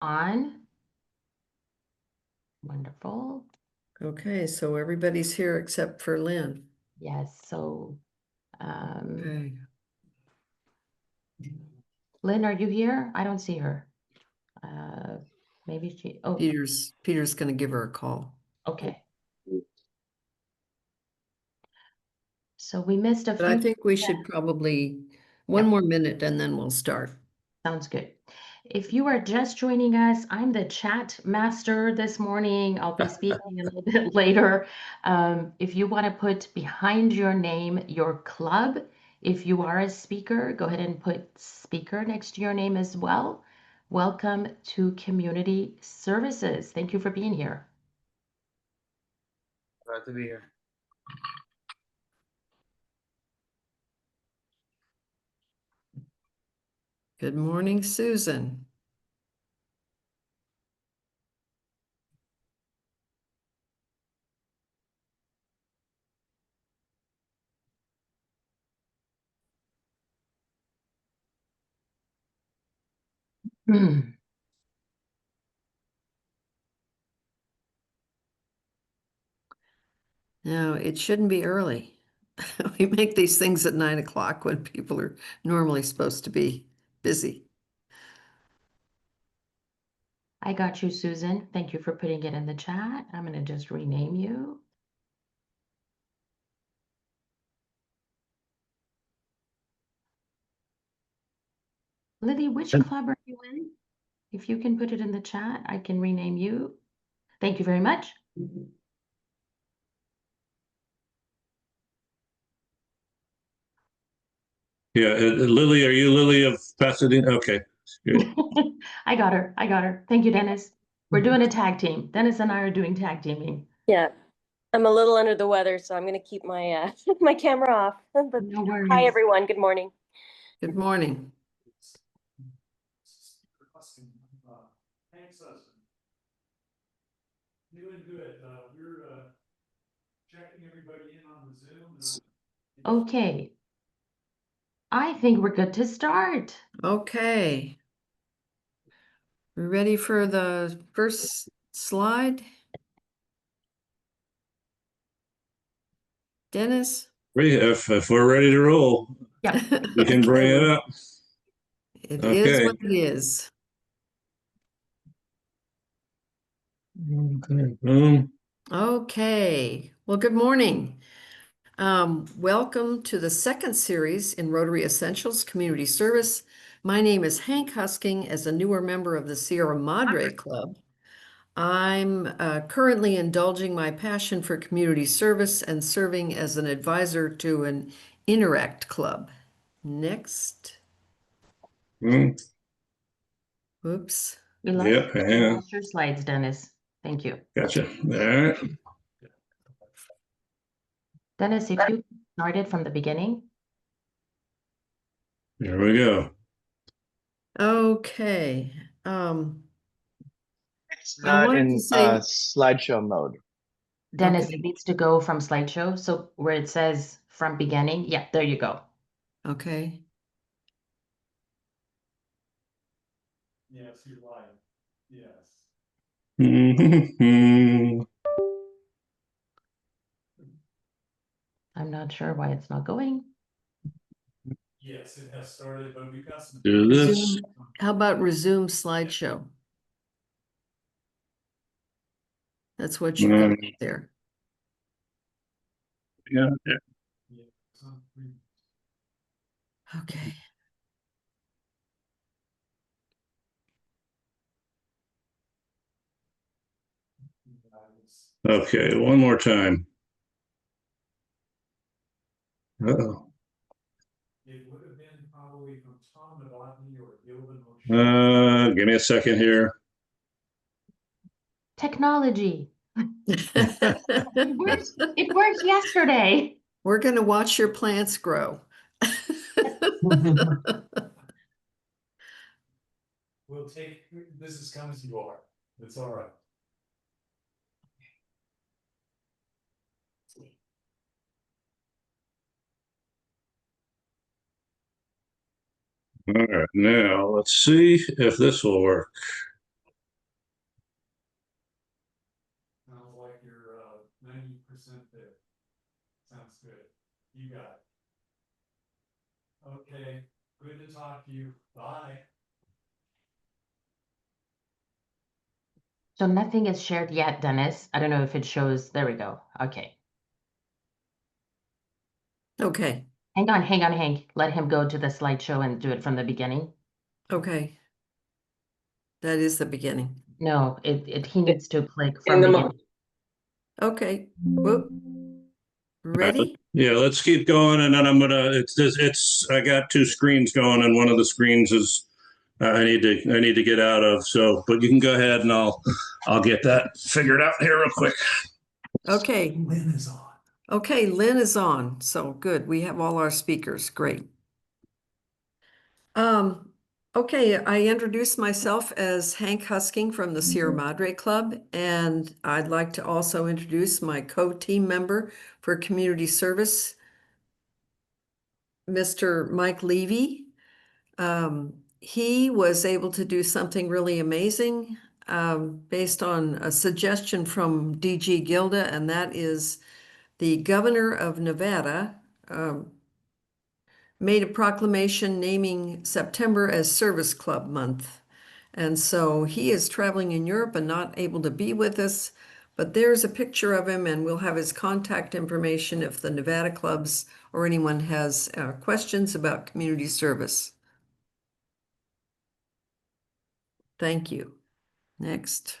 on. Wonderful. Okay, so everybody's here except for Lynn. Yes, so Okay. Lynn, are you here? I don't see her. Maybe she, oh, Peter's gonna give her a call. okay. So we missed a But I few. think we should probably one more minute and then we'll start. Sounds good. If you are just joining us, I'm the chat master this morning. I'll be speaking a little bit later. If you want to put behind your name your club, if you are a speaker, go ahead and put speaker next to your name as well. Welcome to Community Services. Thank you for being here. Glad to be here. Good morning, Susan. No, it shouldn't be early. We make these things at 9 o'clock when people are normally supposed to be busy. I got you, Susan. Thank you for putting it in the chat. I'm going to just rename you. Lily, which club are you in? If you can put it in the chat, I can rename you. Thank you very much. Yeah, Lily, are you Lily of Pasadena? Okay, good. I got her. I got her. Thank you, Dennis. We're doing a tag team. Dennis and I are doing tag teaming. Yeah, I'm a little under the weather, so I'm going to keep my my camera off. But No worries. hi, everyone. Good morning. Good morning. Doing good. We're checking everybody in on the Zoom. Okay. I think we're good to start. Okay. We ready for the first slide? Dennis? If we're ready to roll, Yep. we can bring it up. It is what it is. Okay. Well, good morning. Welcome to the second series in Rotary Essentials Community Service. My name is Hank Husking. As a newer member of the Sierra Madre Club, I'm currently indulging my passion for community service and serving as an advisor to an Interact Club. Next. Oops. We Yep, lost your slides, Dennis. Thank you. Gotcha. All right. Dennis, if you started from the beginning. Here we go. Okay. It's not in slideshow mode. Dennis, Okay. it needs to go from slideshow. So where it says from beginning. Yeah, there you go. Okay. Yes, you're live. Yes. I'm not sure why it's not going. Yes, it has started, but we've got some. Do this. Resume. How about resume slideshow? That's what you got there. Yeah. Okay. Okay, one more time. Uh-oh. It would have been probably from Tom Novotny or Gilvin. Give me a second here. Technology. It worked yesterday. We're going to watch your plants grow. We'll take this as come as you are. It's all right. All right, now let's see if this will work. there. Sounds good. You got it. Okay, good to talk to you. Bye. So nothing is shared yet, Dennis. I don't know if it shows. There we go. Okay. Okay, Hang on, Hank. Let him go to the slideshow and do it from the beginning. okay. That is the beginning. No, he needs to click In from the beginning. Okay, whoop. Ready? Yeah, let's keep going, and then I got two screens going, and one of the screens is I need to get out of. So, but you can go ahead, and I'll get that figured out here real quick. Okay, Lynn is on. okay, Lynn is on. So good. We have all our speakers. Great. Okay, I introduced myself as Hank Husking from the Sierra Madre Club, and I'd like to also introduce my co-team member for community service, Mr. Mike Levy. He was able to do something really amazing based on a suggestion from DG Gilda, and that is the governor of Nevada made a proclamation naming September as Service Club Month. And so he is traveling in Europe and not able to be with us, but there's a picture of him and we'll have his contact information if the Nevada clubs or anyone has questions about community service. Thank you. Next.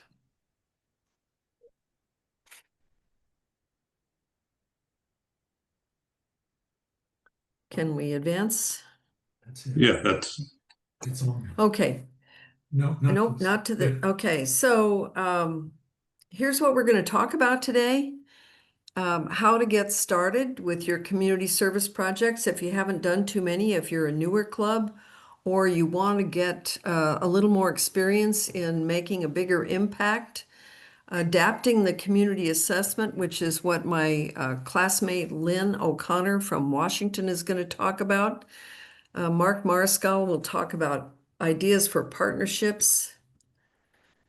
Can we advance? That's it. Yeah, that's It's on. Okay. No, Nope, not to the, okay, so here's what we're going to talk about today. How to get started with your community service projects if you haven't done too many, if you're a newer club, or you want to get a little more experience in making a bigger impact. Adapting the community assessment, which is what my classmate Lynn O'Connor from Washington is going to talk about. Mark Marscal will talk about ideas for partnerships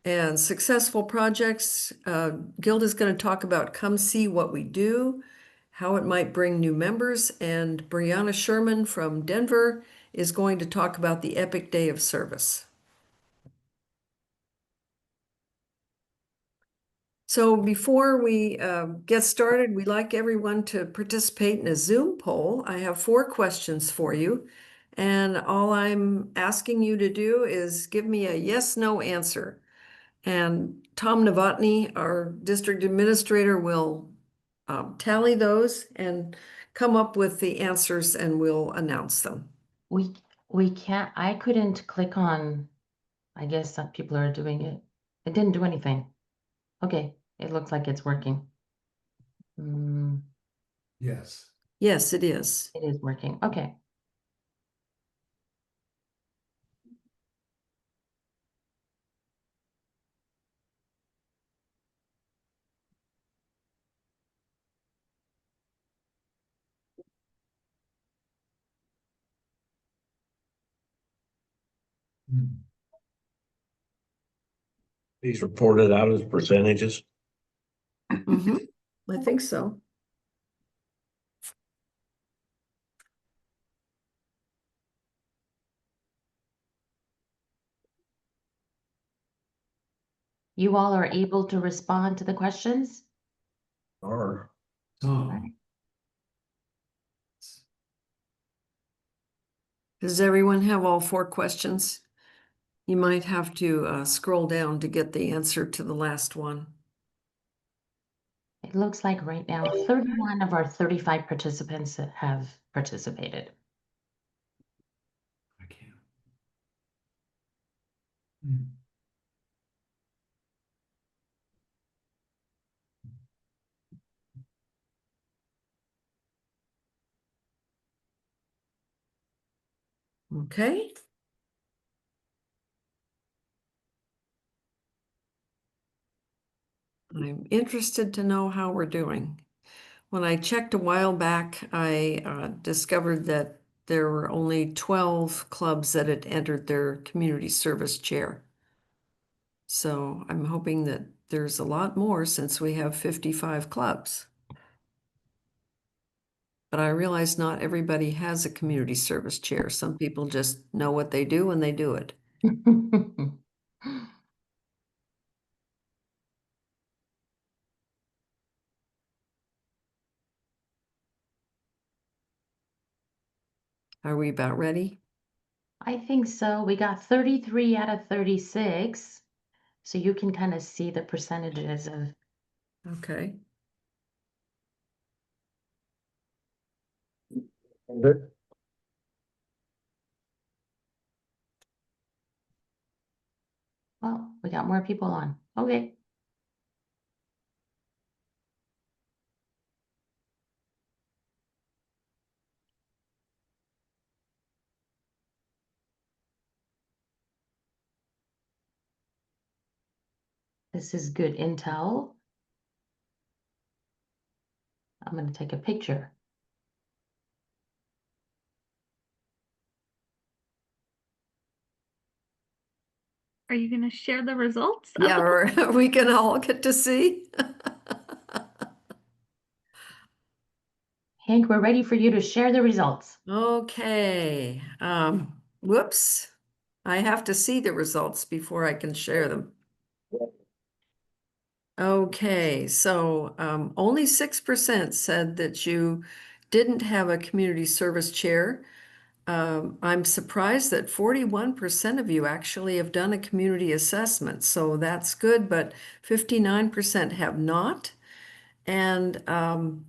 and successful projects. Gilda's going to talk about come see what we do, how it might bring new members, and Brianna Sherman from Denver is going to talk about the Epic Day of Service. So before we get started, we'd like everyone to participate in a Zoom poll. I have 4 questions for you, and all I'm asking you to do is give me a yes/no answer. And Tom Novotny, our district administrator, will tally those and come up with the answers and we'll announce them. We can't, I couldn't click on, I guess some people are doing it. It didn't do anything. Okay, it looks like it's working. Yes. Yes, it is. It is working. Okay. These reported out as percentages. Mm-hmm. I think so. You all are able to respond to the questions? Or Does everyone have all 4 questions? You might have to scroll down to get the answer to the last one. It looks like right now 31 of our 35 participants have participated. I can't. Hmm. Okay. I'm interested to know how we're doing. When I checked a while back, I discovered that there were only 12 clubs that had entered their community service chair. So I'm hoping that there's a lot more since we have 55 clubs. but I realize not everybody has a community service chair. Some people just know what they do and they do it. Are we about ready? I think so. We got 33 out of 36. So you can kind of see the percentages of. Okay. Well, we got more people on. Okay. This is good intel. I'm going to take a picture. Are you going to share the results? Yeah, or we can all get to see. Hank, we're ready for you to share the results. Okay. Whoops. I have to see the results before I can share them. Okay, so only 6% said that you didn't have a community service chair. I'm surprised that 41% of you actually have done a community assessment, so that's good, but 59% have not. And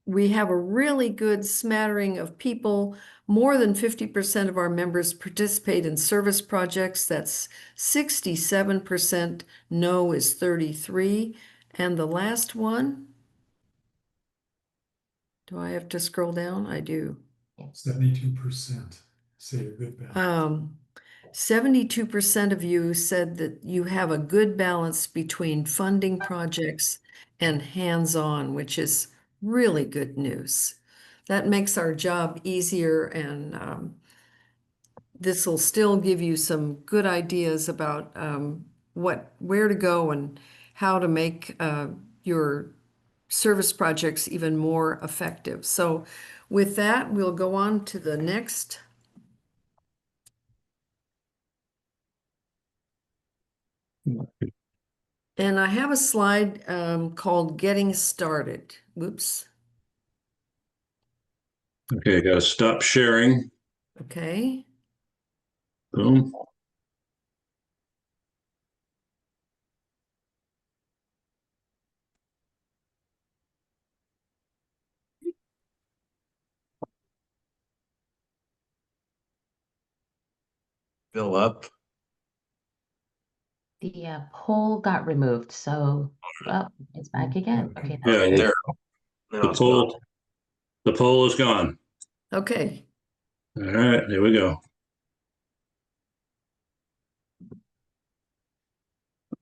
we have a really good smattering of people. More than 50% of our members participate in service projects. That's 67%. No is 33. And the last one, do I have to scroll down? I do. 72% say a good balance. 72% of you said that you have a good balance between funding projects and hands-on, which is really good news. That makes our job easier, and this will still give you some good ideas about where to go and how to make your service projects even more effective. So with that, we'll go on to the next. And I have a slide called Getting Started. Whoops. Okay, gotta stop sharing. Okay. Boom. Fill up. The poll got removed, so it's back again. Okay, that's Yeah, Right there. the poll is gone. Okay. All right, there we go.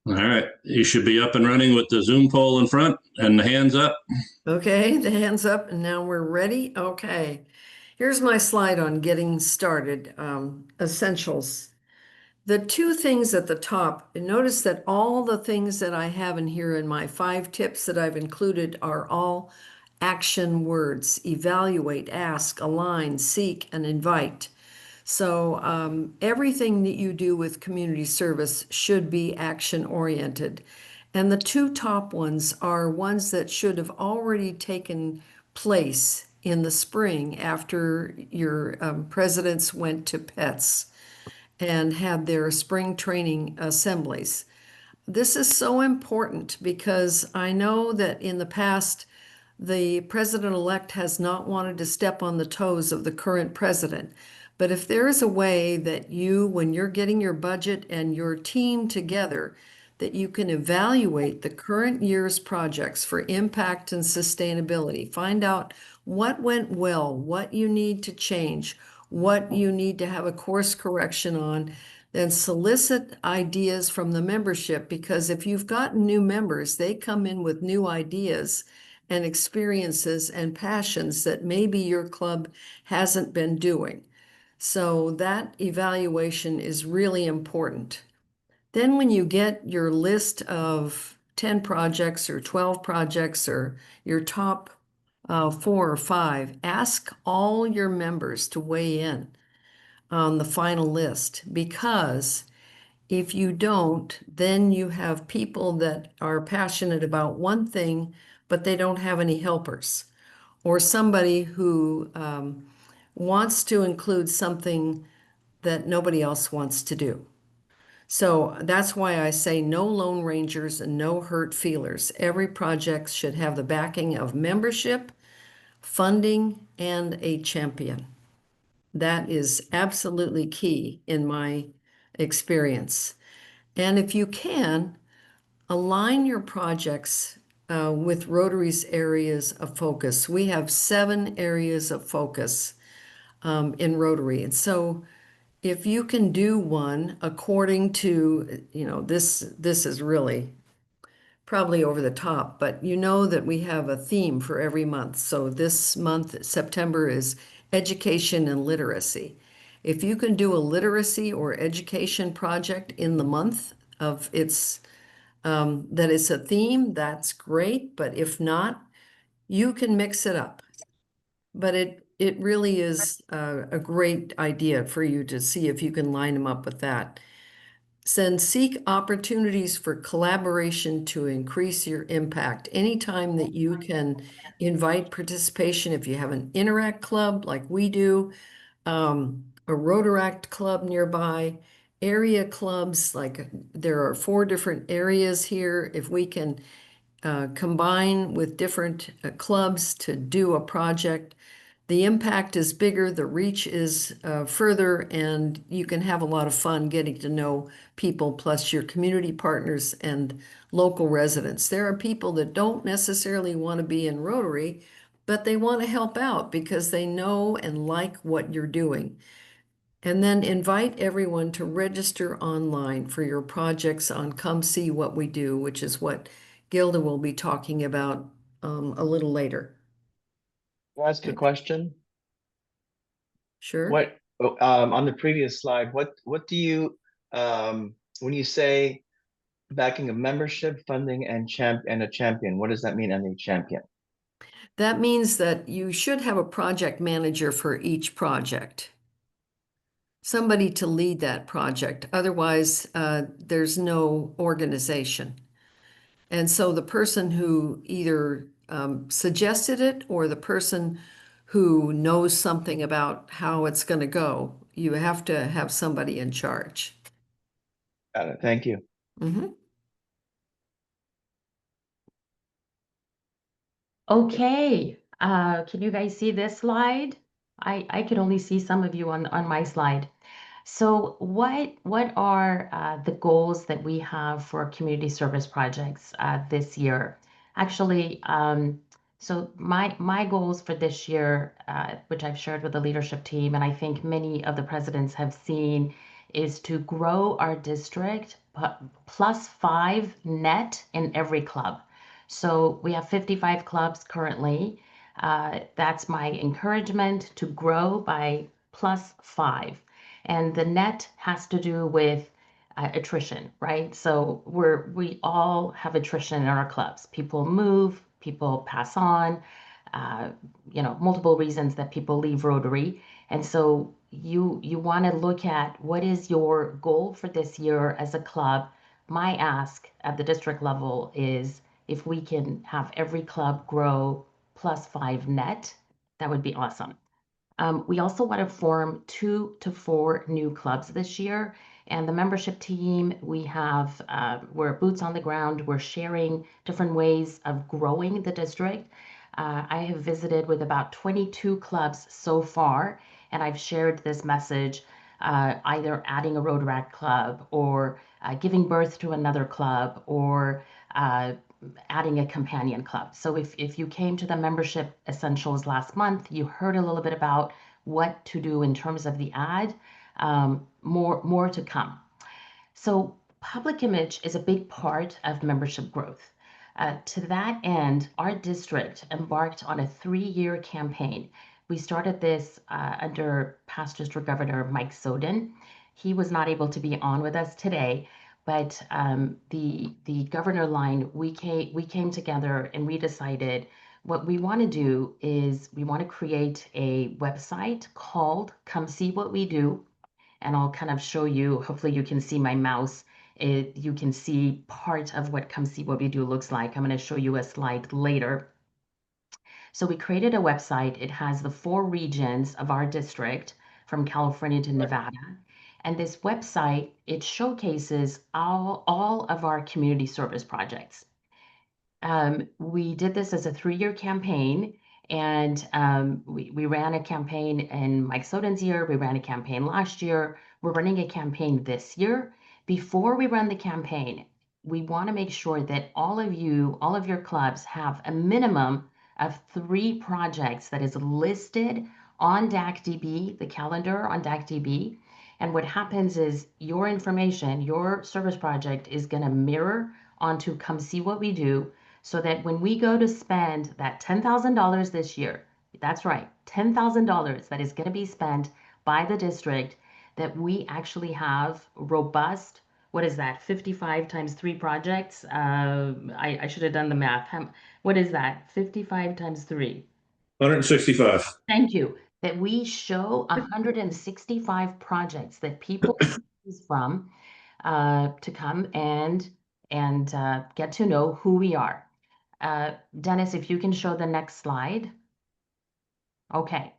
All right, you should be up and running with the Zoom poll in front and the hands up. Okay, the hands up, and now we're ready. Okay. Here's my slide on getting started. Essentials. The two things at the top, and notice that all the things that I have in here in my 5 tips that I've included are all action words: evaluate, ask, align, seek, and invite. So everything that you do with community service should be action oriented. And the 2 top ones are ones that should have already taken place in the spring after your presidents went to PETS and had their spring training assemblies. This is so important because I know that in the past, the president-elect has not wanted to step on the toes of the current president. But if there is a way that you, when you're getting your budget and your team together, that you can evaluate the current year's projects for impact and sustainability, find out what went well, what you need to change, what you need to have a course correction on, then solicit ideas from the membership, because if you've got new members, they come in with new ideas and experiences and passions that maybe your club hasn't been doing. So that evaluation is really important. Then when you get your list of 10 projects or 12 projects or your top 4 or 5, ask all your members to weigh in on the final list, because if you don't, then you have people that are passionate about one thing, but they don't have any helpers, or somebody who wants to include something that nobody else wants to do. So that's why I say no lone rangers and no hurt feelers. Every project should have the backing of membership, funding, and a champion. That is absolutely key in my experience. And if you can, align your projects with Rotary's areas of focus. We have 7 areas of focus in Rotary. And so if you can do one according to, this is really probably over the top, but you know that we have a theme for every month. So this month, September, is education and literacy. If you can do a literacy or education project in the month of its that it's a theme, that's great. But if not, you can mix it up. But it really is a great idea for you to see if you can line them up with that. Then seek opportunities for collaboration to increase your impact. Anytime that you can invite participation, if you have an Interact club like we do, a Rotaract club nearby, area clubs, like there are 4 different areas here. If we can combine with different clubs to do a project, the impact is bigger, the reach is further, and you can have a lot of fun getting to know people, plus your community partners and local residents. There are people that don't necessarily want to be in Rotary, but they want to help out because they know and like what you're doing. And then invite everyone to register online for your projects on Come See What We Do, which is what Gilda will be talking about a little later. Can I ask a question? Sure. What on the previous slide, what do you when you say backing of membership, funding, and a champion, what does that mean, and a champion? That means that you should have a project manager for each project. Somebody to lead that project. Otherwise, there's no organization. And so the person who either suggested it or the person who knows something about how it's going to go, you have to have somebody in charge. Got it. Thank you. Mm-hmm. Okay, can you guys see this slide? I could only see some of you on my slide. So what are the goals that we have for community service projects this year? Actually, so my goals for this year, which I've shared with the leadership team, and I think many of the presidents have seen, is to grow our district +5 net in every club. So we have 55 clubs currently. That's my encouragement, to grow by +5. And the net has to do with attrition, right? So we all have attrition in our clubs. People move, people pass on, uh, multiple reasons that people leave Rotary. And so you want to look at what is your goal for this year as a club. My ask at the district level is, if we can have every club grow +5 net, that would be awesome. We also want to form 2 to 4 new clubs this year. And the membership team, we're boots on the ground. We're sharing different ways of growing the district. I have visited with about 22 clubs so far, and I've shared this message, either adding a Rotaract club, or giving birth to another club, or uh, adding a companion club. So if you came to the membership essentials last month, you heard a little bit about what to do in terms of the ad. More to come. So public image is a big part of membership growth. To that end, our district embarked on a 3-year campaign. We started this under past district governor Mike Soden. He was not able to be on with us today, but the governor line, we came together and we decided what we want to do is we want to create a website called Come See What We Do. And I'll kind of show you, hopefully you can see my mouse. You can see part of what Come See What We Do looks like. I'm going to show you a slide later. So we created a website. It has the 4 regions of our district from California to Nevada. And this website, it showcases all of our community service projects. We did this as a 3-year campaign, and we ran a campaign in Mike Soden's year. We ran a campaign last year. We're running a campaign this year. Before we run the campaign, we want to make sure that all of you, all of your clubs have a minimum of 3 projects that is listed on DACDB, the calendar on DACDB. And what happens is your information, your service project is going to mirror onto Come See What We Do, so that when we go to spend that $10,000 this year, that's right, $10,000 that is going to be spent by the district, that we actually have robust, what is that, 55 times 3 projects? I should have done the math. What is that? 55 times 3. 165. Thank you. That we show 165 projects that people can choose from to come and get to know who we are. Dennis, if you can show the next slide. Okay,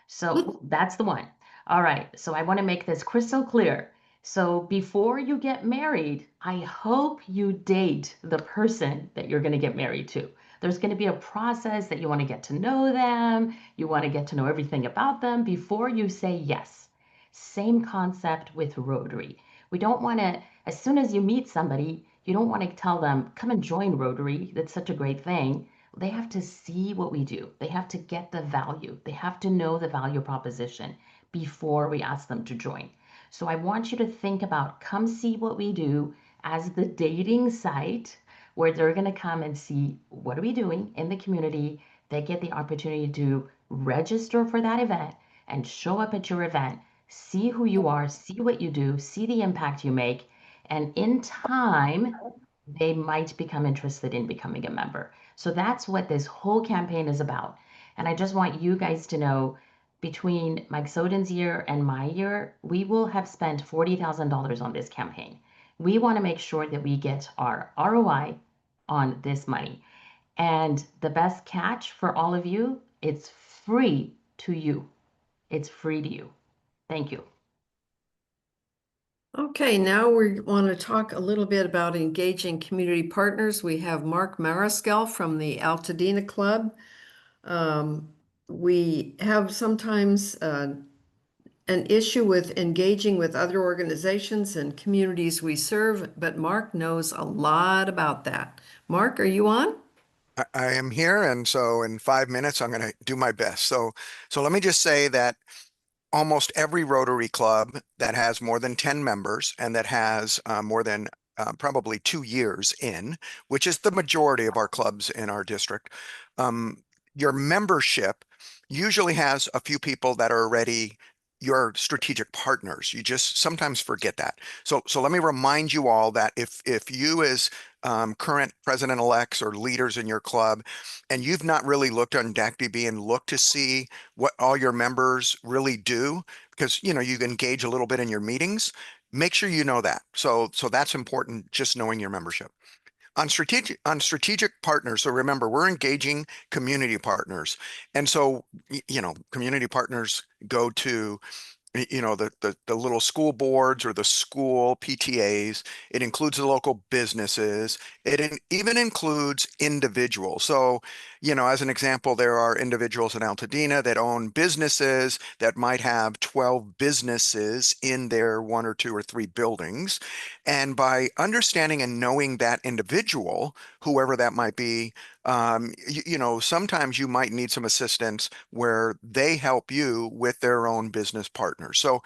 so that's the one. All right, so I want to make this crystal clear. So before you get married, I hope you date the person that you're going to get married to. There's going to be a process that you want to get to know them. You want to get to know everything about them before you say yes. Same concept with Rotary. We don't want to, as soon as you meet somebody, you don't want to tell them, come and join Rotary. That's such a great thing. They have to see what we do. They have to get the value. They have to know the value proposition before we ask them to join. So I want you to think about Come See What We Do as the dating site where they're going to come and see what are we doing in the community. They get the opportunity to register for that event and show up at your event, see who you are, see what you do, see the impact you make, and in time, they might become interested in becoming a member. So that's what this whole campaign is about. And I just want you guys to know, between Mike Soden's year and my year, we will have spent $40,000 on this campaign. We want to make sure that we get our ROI on this money. And the best catch for all of you, it's free to you. It's free to you. Thank you. Okay, now we want to talk a little bit about engaging community partners. We have Mark Mariscal from the Altadena Club. We have sometimes an issue with engaging with other organizations and communities we serve, but Mark knows a lot about that. Mark, are you on? I am here, and so in 5 minutes, I'm going to do my best. So let me just say that almost every Rotary club that has more than 10 members and that has more than probably 2 years in, which is the majority of our clubs in our district, your membership usually has a few people that are already your strategic partners. You just sometimes forget that. So let me remind you all that if you as current president-elects or leaders in your club, and you've not really looked on DACDB and looked to see what all your members really do, because you engage a little bit in your meetings, make sure you know that. So that's important, just knowing your membership. On strategic partners, so remember, we're engaging community partners. And so, community partners go to the little school boards or the school PTAs. It includes the local businesses. It even includes individuals. So, as an example, there are individuals in Altadena that own businesses that might have 12 businesses in their 1 or 2 or 3 buildings. And by understanding and knowing that individual, whoever that might be, sometimes you might need some assistance where they help you with their own business partners. So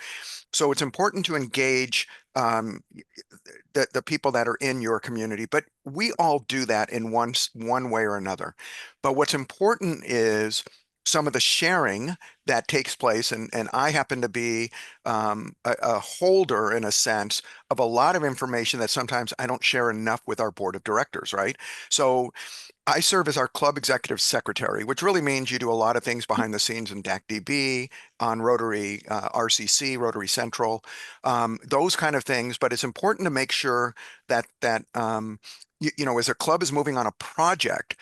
it's important to engage the people that are in your community, but we all do that in one way or another. But what's important is some of the sharing that takes place. And I happen to be a holder, in a sense, of a lot of information that sometimes I don't share enough with our board of directors, right? So I serve as our club executive secretary, which really means you do a lot of things behind the scenes in DAC-DB, on Rotary, RCC, Rotary Central, those kind of things. But it's important to make sure that you know, as a club is moving on a project,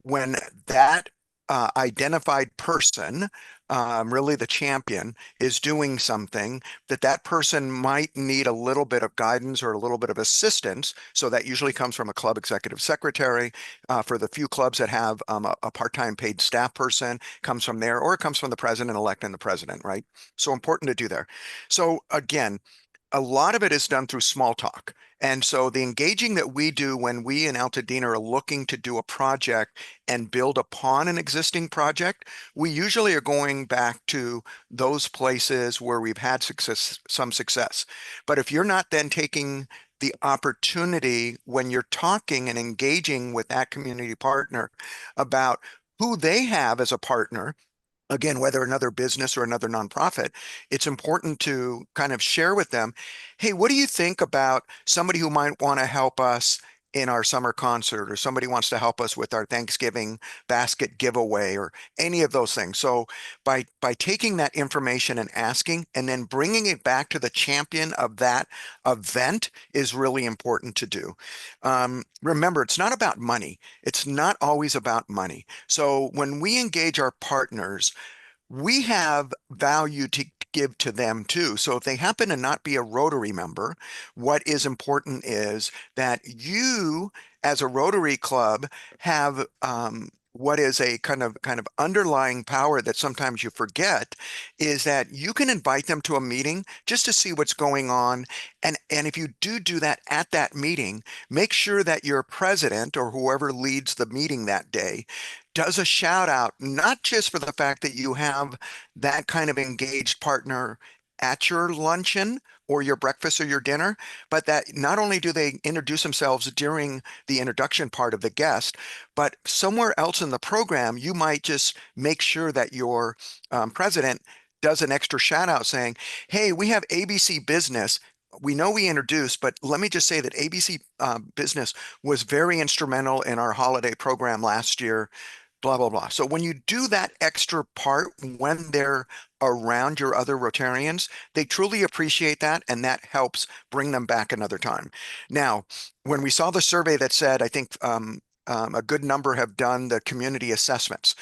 when that identified person, really the champion, is doing something, that person might need a little bit of guidance or a little bit of assistance. So that usually comes from a club executive secretary. For the few clubs that have a part-time paid staff person, comes from there, or it comes from the president-elect and the president, right? So important to do there. So again, a lot of it is done through small talk. And so the engaging that we do when we in Altadena are looking to do a project and build upon an existing project, we usually are going back to those places where we've had success, some success. But if you're not then taking the opportunity when you're talking and engaging with that community partner about who they have as a partner, again, whether another business or another nonprofit, it's important to kind of share with them, hey, what do you think about somebody who might want to help us in our summer concert, or somebody wants to help us with our Thanksgiving basket giveaway, or any of those things? So by taking that information and asking, and then bringing it back to the champion of that event, is really important to do. Remember, it's not about money. It's not always about money. So when we engage our partners, we have value to give to them too. So if they happen to not be a Rotary member, what is important is that you, as a Rotary club, have what is a kind of underlying power that sometimes you forget, is that you can invite them to a meeting just to see what's going on. And if you do that at that meeting, make sure that your president or whoever leads the meeting that day does a shout out, not just for the fact that you have that kind of engaged partner at your luncheon or your breakfast or your dinner, but that not only do they introduce themselves during the introduction part of the guest, but somewhere else in the program, you might just make sure that your president does an extra shout out saying, hey, we have ABC Business. We know we introduced, but let me just say that ABC Business was very instrumental in our holiday program last year, blah, blah, blah. So when you do that extra part when they're around your other Rotarians, they truly appreciate that, and that helps bring them back another time. Now, when we saw the survey that said, I think a good number have done the community assessments.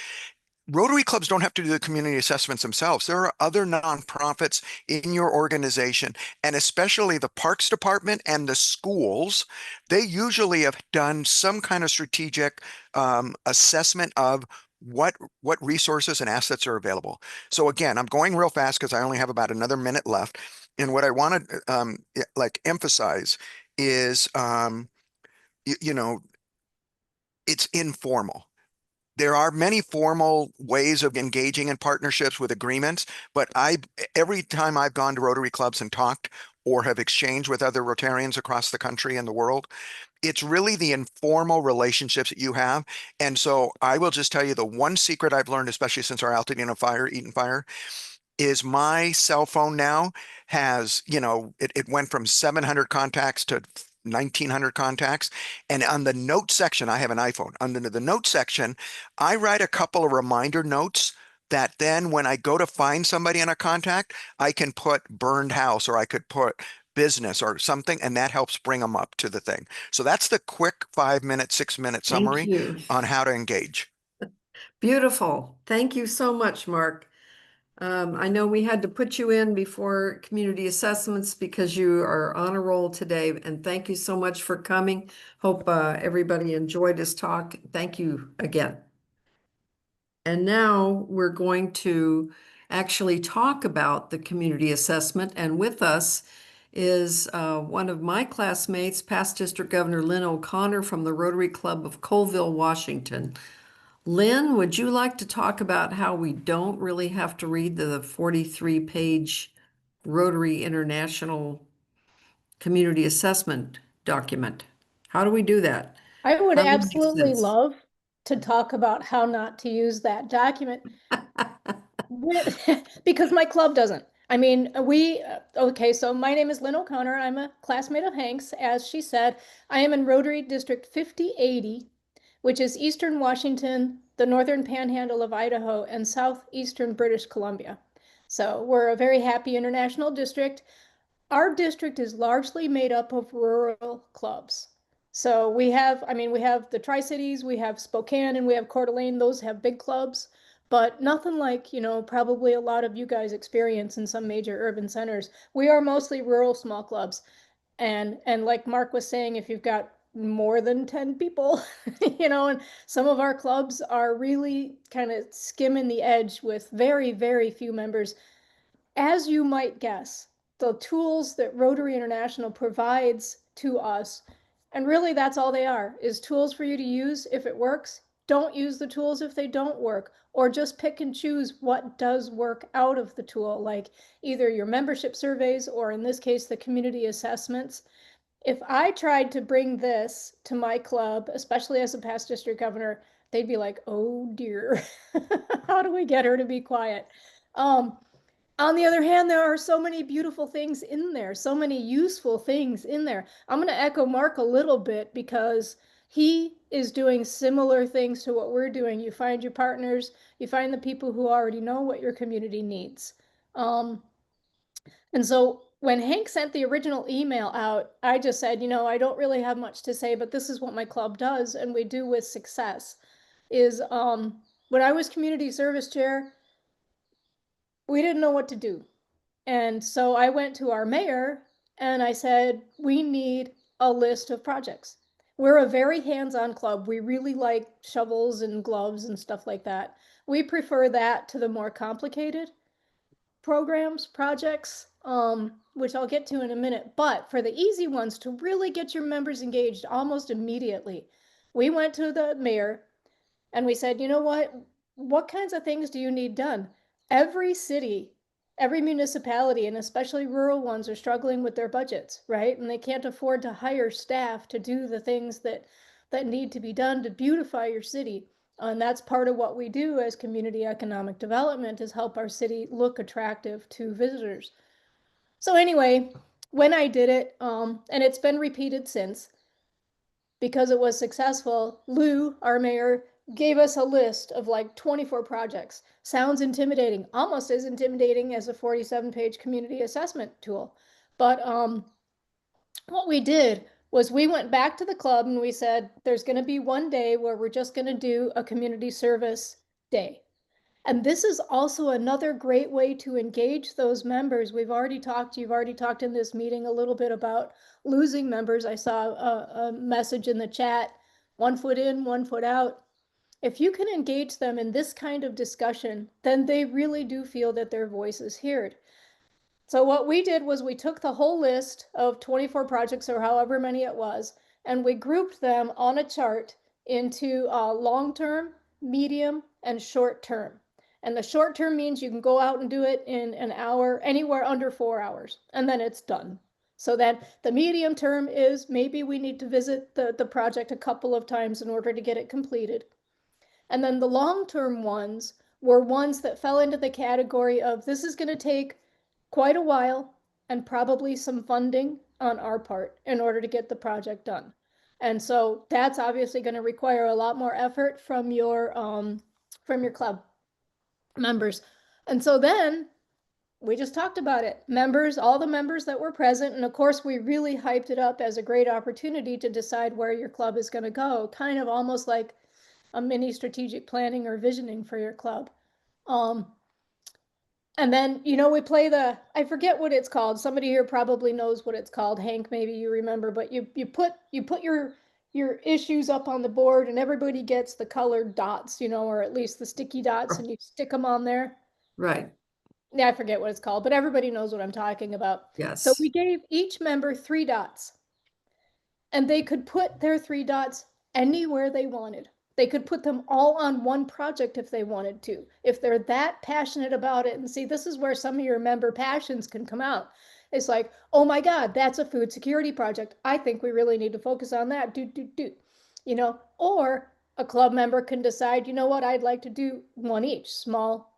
Rotary clubs don't have to do the community assessments themselves. There are other nonprofits in your organization, and especially the Parks Department and the schools. They usually have done some kind of strategic assessment of what resources and assets are available. So again, I'm going real fast because I only have about another minute left. And what I want to emphasize is, you know, it's informal. There are many formal ways of engaging in partnerships with agreements, but every time I've gone to Rotary clubs and talked or have exchanged with other Rotarians across the country and the world, it's really the informal relationships that you have. And so I will just tell you the one secret I've learned, especially since our Altadena Fire, Eaton Fire, is my cell phone now has, it went from 700 contacts to 1900 contacts. And on the note section, I have an iPhone. Under the note section, I write a couple of reminder notes that then when I go to find somebody in a contact, I can put burned house, or I could put business or something, and that helps bring them up to the thing. So that's the quick 5-minute, 6-minute Thank summary you. on how to engage. Beautiful. Thank you so much, Mark. I know we had to put you in before community assessments because you are on a roll today, and thank you so much for coming. Hope everybody enjoyed this talk. Thank you again. And now we're going to actually talk about the community assessment, and with us is one of my classmates, past District Governor Lynn O'Connor from the Rotary Club of Colville, Washington. Lynn, would you like to talk about how we don't really have to read the 43-page Rotary International Community Assessment document? How do we do that? I would How do we make absolutely sense? love to talk about how not to use that document. Because my club doesn't. I mean, okay, so my name is Lynn O'Connor. I'm a classmate of Hank's. As she said, I am in Rotary District 5080, which is Eastern Washington, the Northern Panhandle of Idaho, and Southeastern British Columbia. So we're a very happy international district. Our district is largely made up of rural clubs. So we have, I mean, we have the Tri-Cities, we have Spokane, and we have Coeur d'Alene. Those have big clubs, but nothing like, probably a lot of you guys experience in some major urban centers. We are mostly rural small clubs. And like Mark was saying, if you've got more than 10 people, and some of our clubs are really kind of skimming the edge with very, very few members. As you might guess, the tools that Rotary International provides to us, and really that's all they are, is tools for you to use if it works. Don't use the tools if they don't work, or just pick and choose what does work out of the tool, like either your membership surveys or in this case, the community assessments. If I tried to bring this to my club, especially as a past district governor, they'd be like, oh dear, how do we get her to be quiet? Um, on the other hand, there are so many beautiful things in there, so many useful things in there. I'm going to echo Mark a little bit because he is doing similar things to what we're doing. You find your partners, you find the people who already know what your community needs. And so when Hank sent the original email out, I just said, I don't really have much to say, but this is what my club does and we do with success. Is when I was community service chair, we didn't know what to do. And so I went to our mayor and I said, we need a list of projects. We're a very hands-on club. We really like shovels and gloves and stuff like that. We prefer that to the more complicated programs, projects, which I'll get to in a minute. But for the easy ones, to really get your members engaged almost immediately, we went to the mayor and we said, you know what kinds of things do you need done? Every city, every municipality, and especially rural ones are struggling with their budgets, right? And they can't afford to hire staff to do the things that need to be done to beautify your city. And that's part of what we do as community economic development is help our city look attractive to visitors. So anyway, when I did it, and it's been repeated since, because it was successful, Lou, our mayor, gave us a list of like 24 projects. Sounds intimidating, almost as intimidating as a 47-page community assessment tool. But what we did was we went back to the club and we said, there's going to be one day where we're just going to do a community service day. And this is also another great way to engage those members. You've already talked in this meeting a little bit about losing members. I saw a message in the chat, 1 foot in, 1 foot out. If you can engage them in this kind of discussion, then they really do feel that their voice is heard. So what we did was we took the whole list of 24 projects or however many it was, and we grouped them on a chart into long-term, medium, and short-term. And the short term means you can go out and do it in an hour, anywhere under 4 hours, and then it's done. So then the medium term is maybe we need to visit the project a couple of times in order to get it completed. And then the long-term ones were ones that fell into the category of this is going to take quite a while and probably some funding on our part in order to get the project done. And so that's obviously going to require a lot more effort from your club members. And so then we just talked about it. Members, all the members that were present, and of course we really hyped it up as a great opportunity to decide where your club is going to go, kind of almost like a mini strategic planning or visioning for your club. And then, we play I forget what it's called. Somebody here probably knows what it's called. Hank, maybe you remember, but you put your issues up on the board and everybody gets the colored dots, or at least the sticky dots, and you stick them on there. Right. Yeah, I forget what it's called, but everybody knows what I'm talking about. Yes. So we gave each member 3 dots. And they could put their 3 dots anywhere they wanted. They could put them all on one project if they wanted to, if they're that passionate about it. And see, this is where some of your member passions can come out. It's like, oh my God, that's a food security project. I think we really need to focus on that. Or a club member can decide, you know what, I'd like to do one each, small,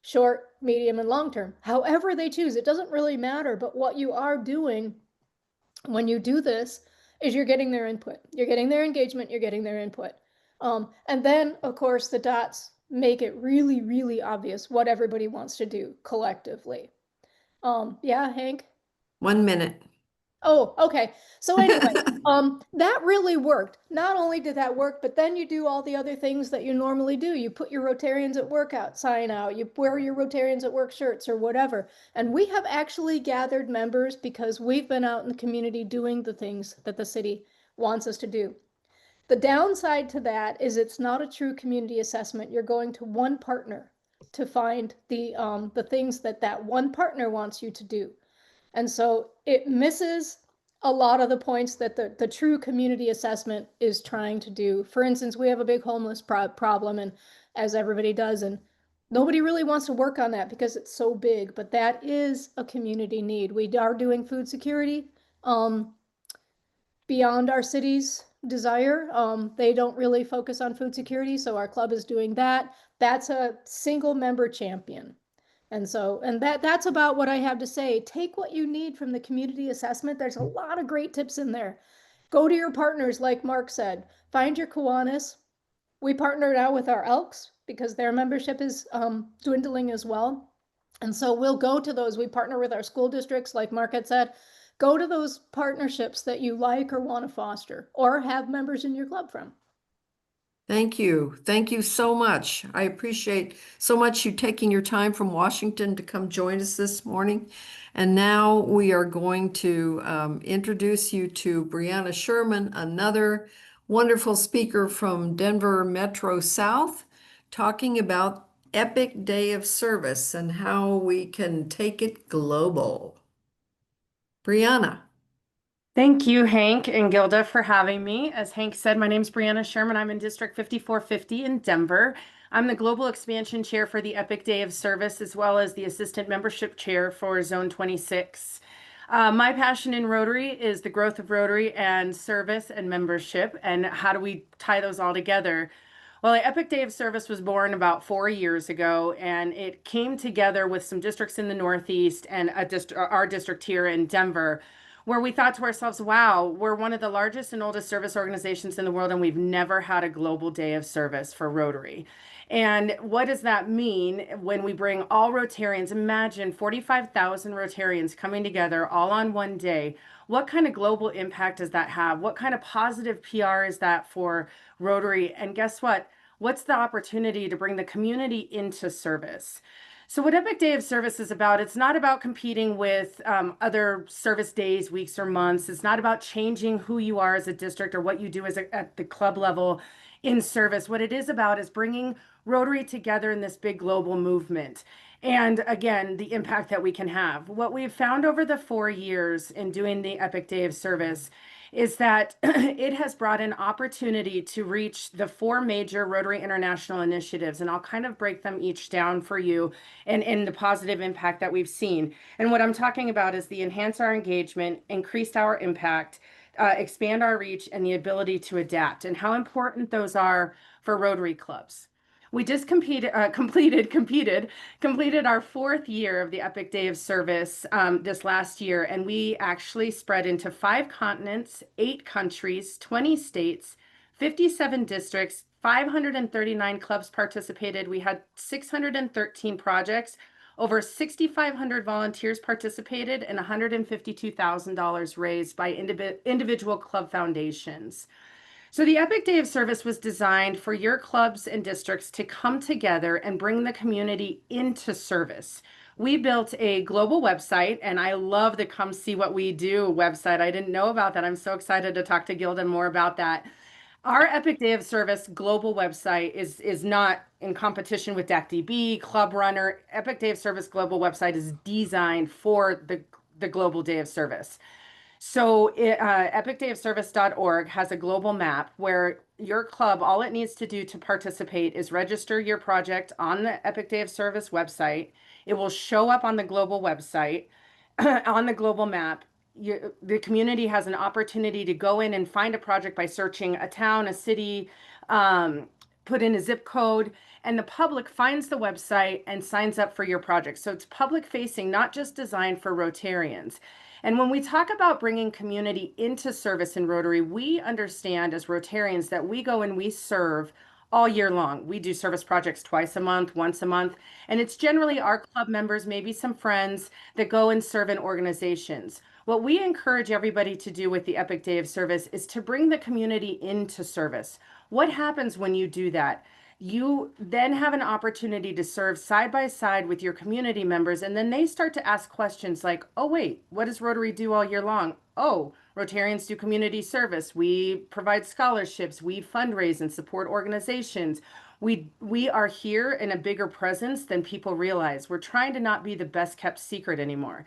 short, medium, and long term. However they choose, it doesn't really matter. But what you are doing when you do this is you're getting their input, you're getting their engagement, you're getting their input. And then, of course, the dots make it really, really obvious what everybody wants to do collectively. Yeah, Hank? 1 minute. Oh, okay. So anyway, that really worked. Not only did that work, but then you do all the other things that you normally do. You put your Rotarians at Work out sign out, you wear your Rotarians at Work shirts or whatever. And we have actually gathered members because we've been out in the community doing the things that the city wants us to do. The downside to that is it's not a true community assessment. You're going to one partner to find the things that that one partner wants you to do. And so it misses a lot of the points that the true community assessment is trying to do. For instance, we have a big homeless problem, and as everybody does, and nobody really wants to work on that because it's so big, but that is a community need. We are doing food security beyond our city's desire. They don't really focus on food security, so our club is doing that. That's a single member champion. And so, and that's about what I have to say. Take what you need from the community assessment. There's a lot of great tips in there. Go to your partners, like Mark said. Find your Kiwanis. We partner now with our Elks because their membership is dwindling as well. And so we'll go to those. We partner with our school districts, like Mark had said. Go to those partnerships that you like or want to foster or have members in your club from. Thank you. Thank you so much. I appreciate so much you taking your time from Washington to come join us this morning. And now we are going to introduce you to Brianna Sherman, another wonderful speaker from Denver Metro South, talking about Epic Day of Service and how we can take it global. Brianna. Thank you, Hank and Gilda, for having me. As Hank said, my name is Brianna Sherman. I'm in District 5450 in Denver. I'm the Global Expansion Chair for the Epic Day of Service, as well as the Assistant Membership Chair for Zone 26. My passion in Rotary is the growth of Rotary and service and membership, and how do we tie those all together? Well, the Epic Day of Service was born about 4 years ago, and it came together with some districts in the Northeast and our district here in Denver, where we thought to ourselves, wow, we're one of the largest and oldest service organizations in the world, and we've never had a global day of service for Rotary. And what does that mean when we bring all Rotarians? Imagine 45,000 Rotarians coming together all on one day. What kind of global impact does that have? What kind of positive PR is that for Rotary? And guess what? What's the opportunity to bring the community into service? So what Epic Day of Service is about, it's not about competing with other service days, weeks, or months. It's not about changing who you are as a district or what you do at the club level in service. What it is about is bringing Rotary together in this big global movement. And again, the impact that we can have. What we've found over the 4 years in doing the Epic Day of Service is that it has brought an opportunity to reach the 4 major Rotary International initiatives. And I'll kind of break them each down for you and the positive impact that we've seen. And what I'm talking about is the enhance our engagement, increase our impact, expand our reach, and the ability to adapt, and how important those are for Rotary clubs. We just completed our 4th year of the Epic Day of Service this last year, and we actually spread into 5 continents, 8 countries, 20 states, 57 districts, 539 clubs participated. We had 613 projects, over 6,500 volunteers participated, and $152,000 raised by individual club foundations. So the Epic Day of Service was designed for your clubs and districts to come together and bring the community into service. We built a global website, and I love the Come See What We Do website. I didn't know about that. I'm so excited to talk to Gilda more about that. Our Epic Day of Service global website is not in competition with DACDB, Club Runner. Epic Day of Service global website is designed for the global day of service. So epicdayofservice.org has a global map where your club, all it needs to do to participate is register your project on the Epic Day of Service website. It will show up on the global website, on the global map. The community has an opportunity to go in and find a project by searching a town, a city, put in a zip code, and the public finds the website and signs up for your project. So it's public facing, not just designed for Rotarians. And when we talk about bringing community into service in Rotary, we understand as Rotarians that we go and we serve all year long. We do service projects twice a month, once a month, and it's generally our club members, maybe some friends that go and serve in organizations. What we encourage everybody to do with the Epic Day of Service is to bring the community into service. What happens when you do that? You then have an opportunity to serve side by side with your community members, and then they start to ask questions like, oh, wait, what does Rotary do all year long? Oh, Rotarians do community service. We provide scholarships. We fundraise and support organizations. We are here in a bigger presence than people realize. We're trying to not be the best kept secret anymore.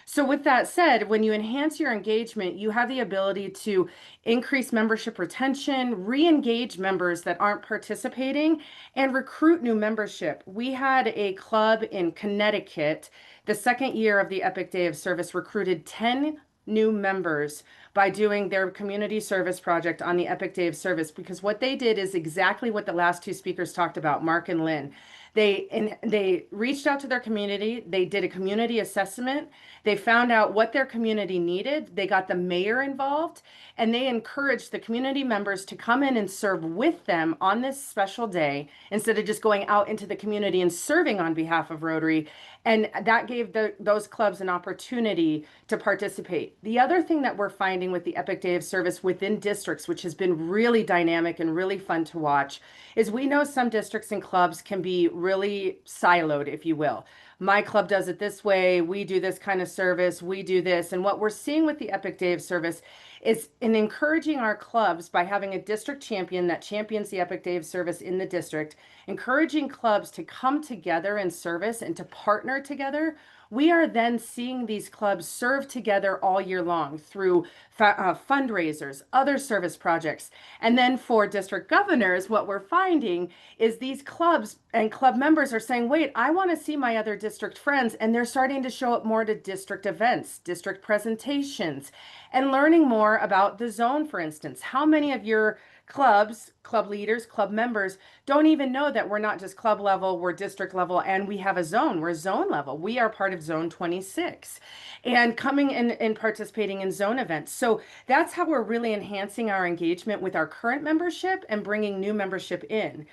So with that said, when you enhance your engagement, you have the ability to increase membership retention, re-engage members that aren't participating, and recruit new membership. We had a club in Connecticut, the second year of the Epic Day of Service, recruited 10 new members by doing their community service project on the Epic Day of Service, because what they did is exactly what the last two speakers talked about, Mark and Lynn. They reached out to their community. They did a community assessment. They found out what their community needed. They got the mayor involved, and they encouraged the community members to come in and serve with them on this special day instead of just going out into the community and serving on behalf of Rotary. And that gave those clubs an opportunity to participate. The other thing that we're finding with the Epic Day of Service within districts, which has been really dynamic and really fun to watch, is we know some districts and clubs can be really siloed, if you will. My club does it this way. We do this kind of service. We do this. And what we're seeing with the Epic Day of Service is in encouraging our clubs by having a district champion that champions the Epic Day of Service in the district, encouraging clubs to come together in service and to partner together. We are then seeing these clubs serve together all year long through fundraisers, other service projects. And then for district governors, what we're finding is these clubs and club members are saying, wait, I want to see my other district friends. And they're starting to show up more to district events, district presentations, and learning more about the zone, for instance. How many of your clubs, club leaders, club members don't even know that we're not just club level, we're district level, and we have a zone. We're zone level. We are part of Zone 26 and coming in and participating in zone events. So that's how we're really enhancing our engagement with our current membership and bringing new membership in.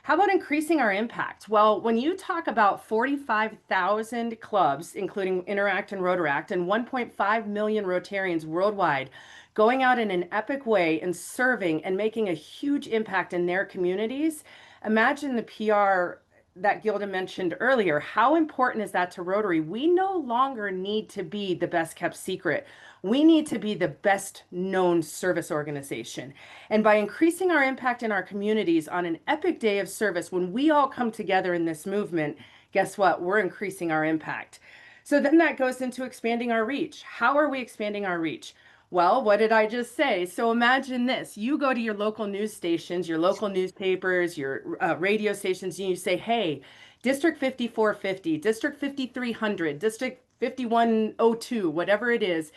How about increasing our impact? Well, when you talk about 45,000 clubs, including Interact and Rotaract, and 1.5 million Rotarians worldwide, going out in an epic way and serving and making a huge impact in their communities, imagine the PR that Gilda mentioned earlier. How important is that to Rotary? We no longer need to be the best kept secret. We need to be the best known service organization. And by increasing our impact in our communities on an epic day of service, when we all come together in this movement, guess what? We're increasing our impact. So then that goes into expanding our reach. How are we expanding our reach? Well, what did I just say? So imagine this. You go to your local news stations, your local newspapers, your radio stations, and you say, hey, District 5450, District 5300, District 5102, whatever it is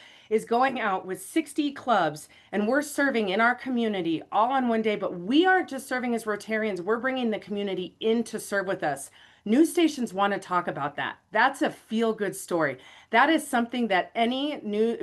going out with 60 clubs, and we're serving in our community all on one day. But we aren't just serving as Rotarians, we're bringing the community in to serve with us. News stations want to talk about that. That's a feel-good story. That is something that any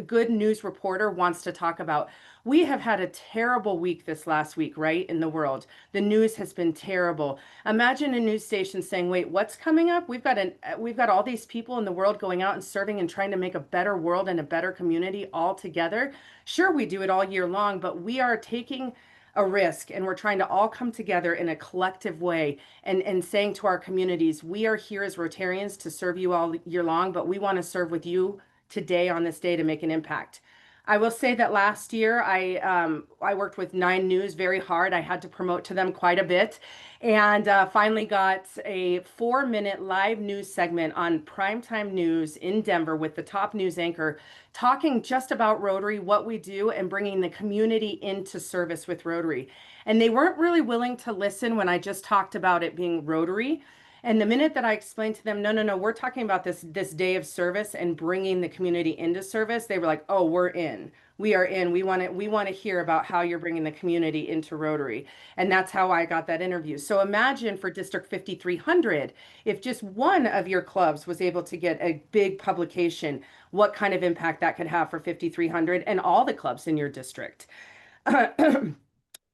good news reporter wants to talk about. We have had a terrible week this last week, right, in the world. The news has been terrible. Imagine a news station saying, wait, what's coming up? We've got all these people in the world going out and serving and trying to make a better world and a better community all together. Sure, we do it all year long, but we are taking a risk and we're trying to all come together in a collective way and saying to our communities, we are here as Rotarians to serve you all year long, but we want to serve with you today on this day to make an impact. I will say that last year I worked with 9 News very hard. I had to promote to them quite a bit, and finally got a 4-minute live news segment on primetime news in Denver with the top news anchor talking just about Rotary, what we do, and bringing the community into service with Rotary. And they weren't really willing to listen when I just talked about it being Rotary. And the minute that I explained to them, no, no, no, we're talking about this day of service and bringing the community into service, they were like, oh, we're in. We are in. We want to hear about how you're bringing the community into Rotary. And that's how I got that interview. So imagine for District 5300, if just one of your clubs was able to get a big publication, what kind of impact that could have for 5300 and all the clubs in your district.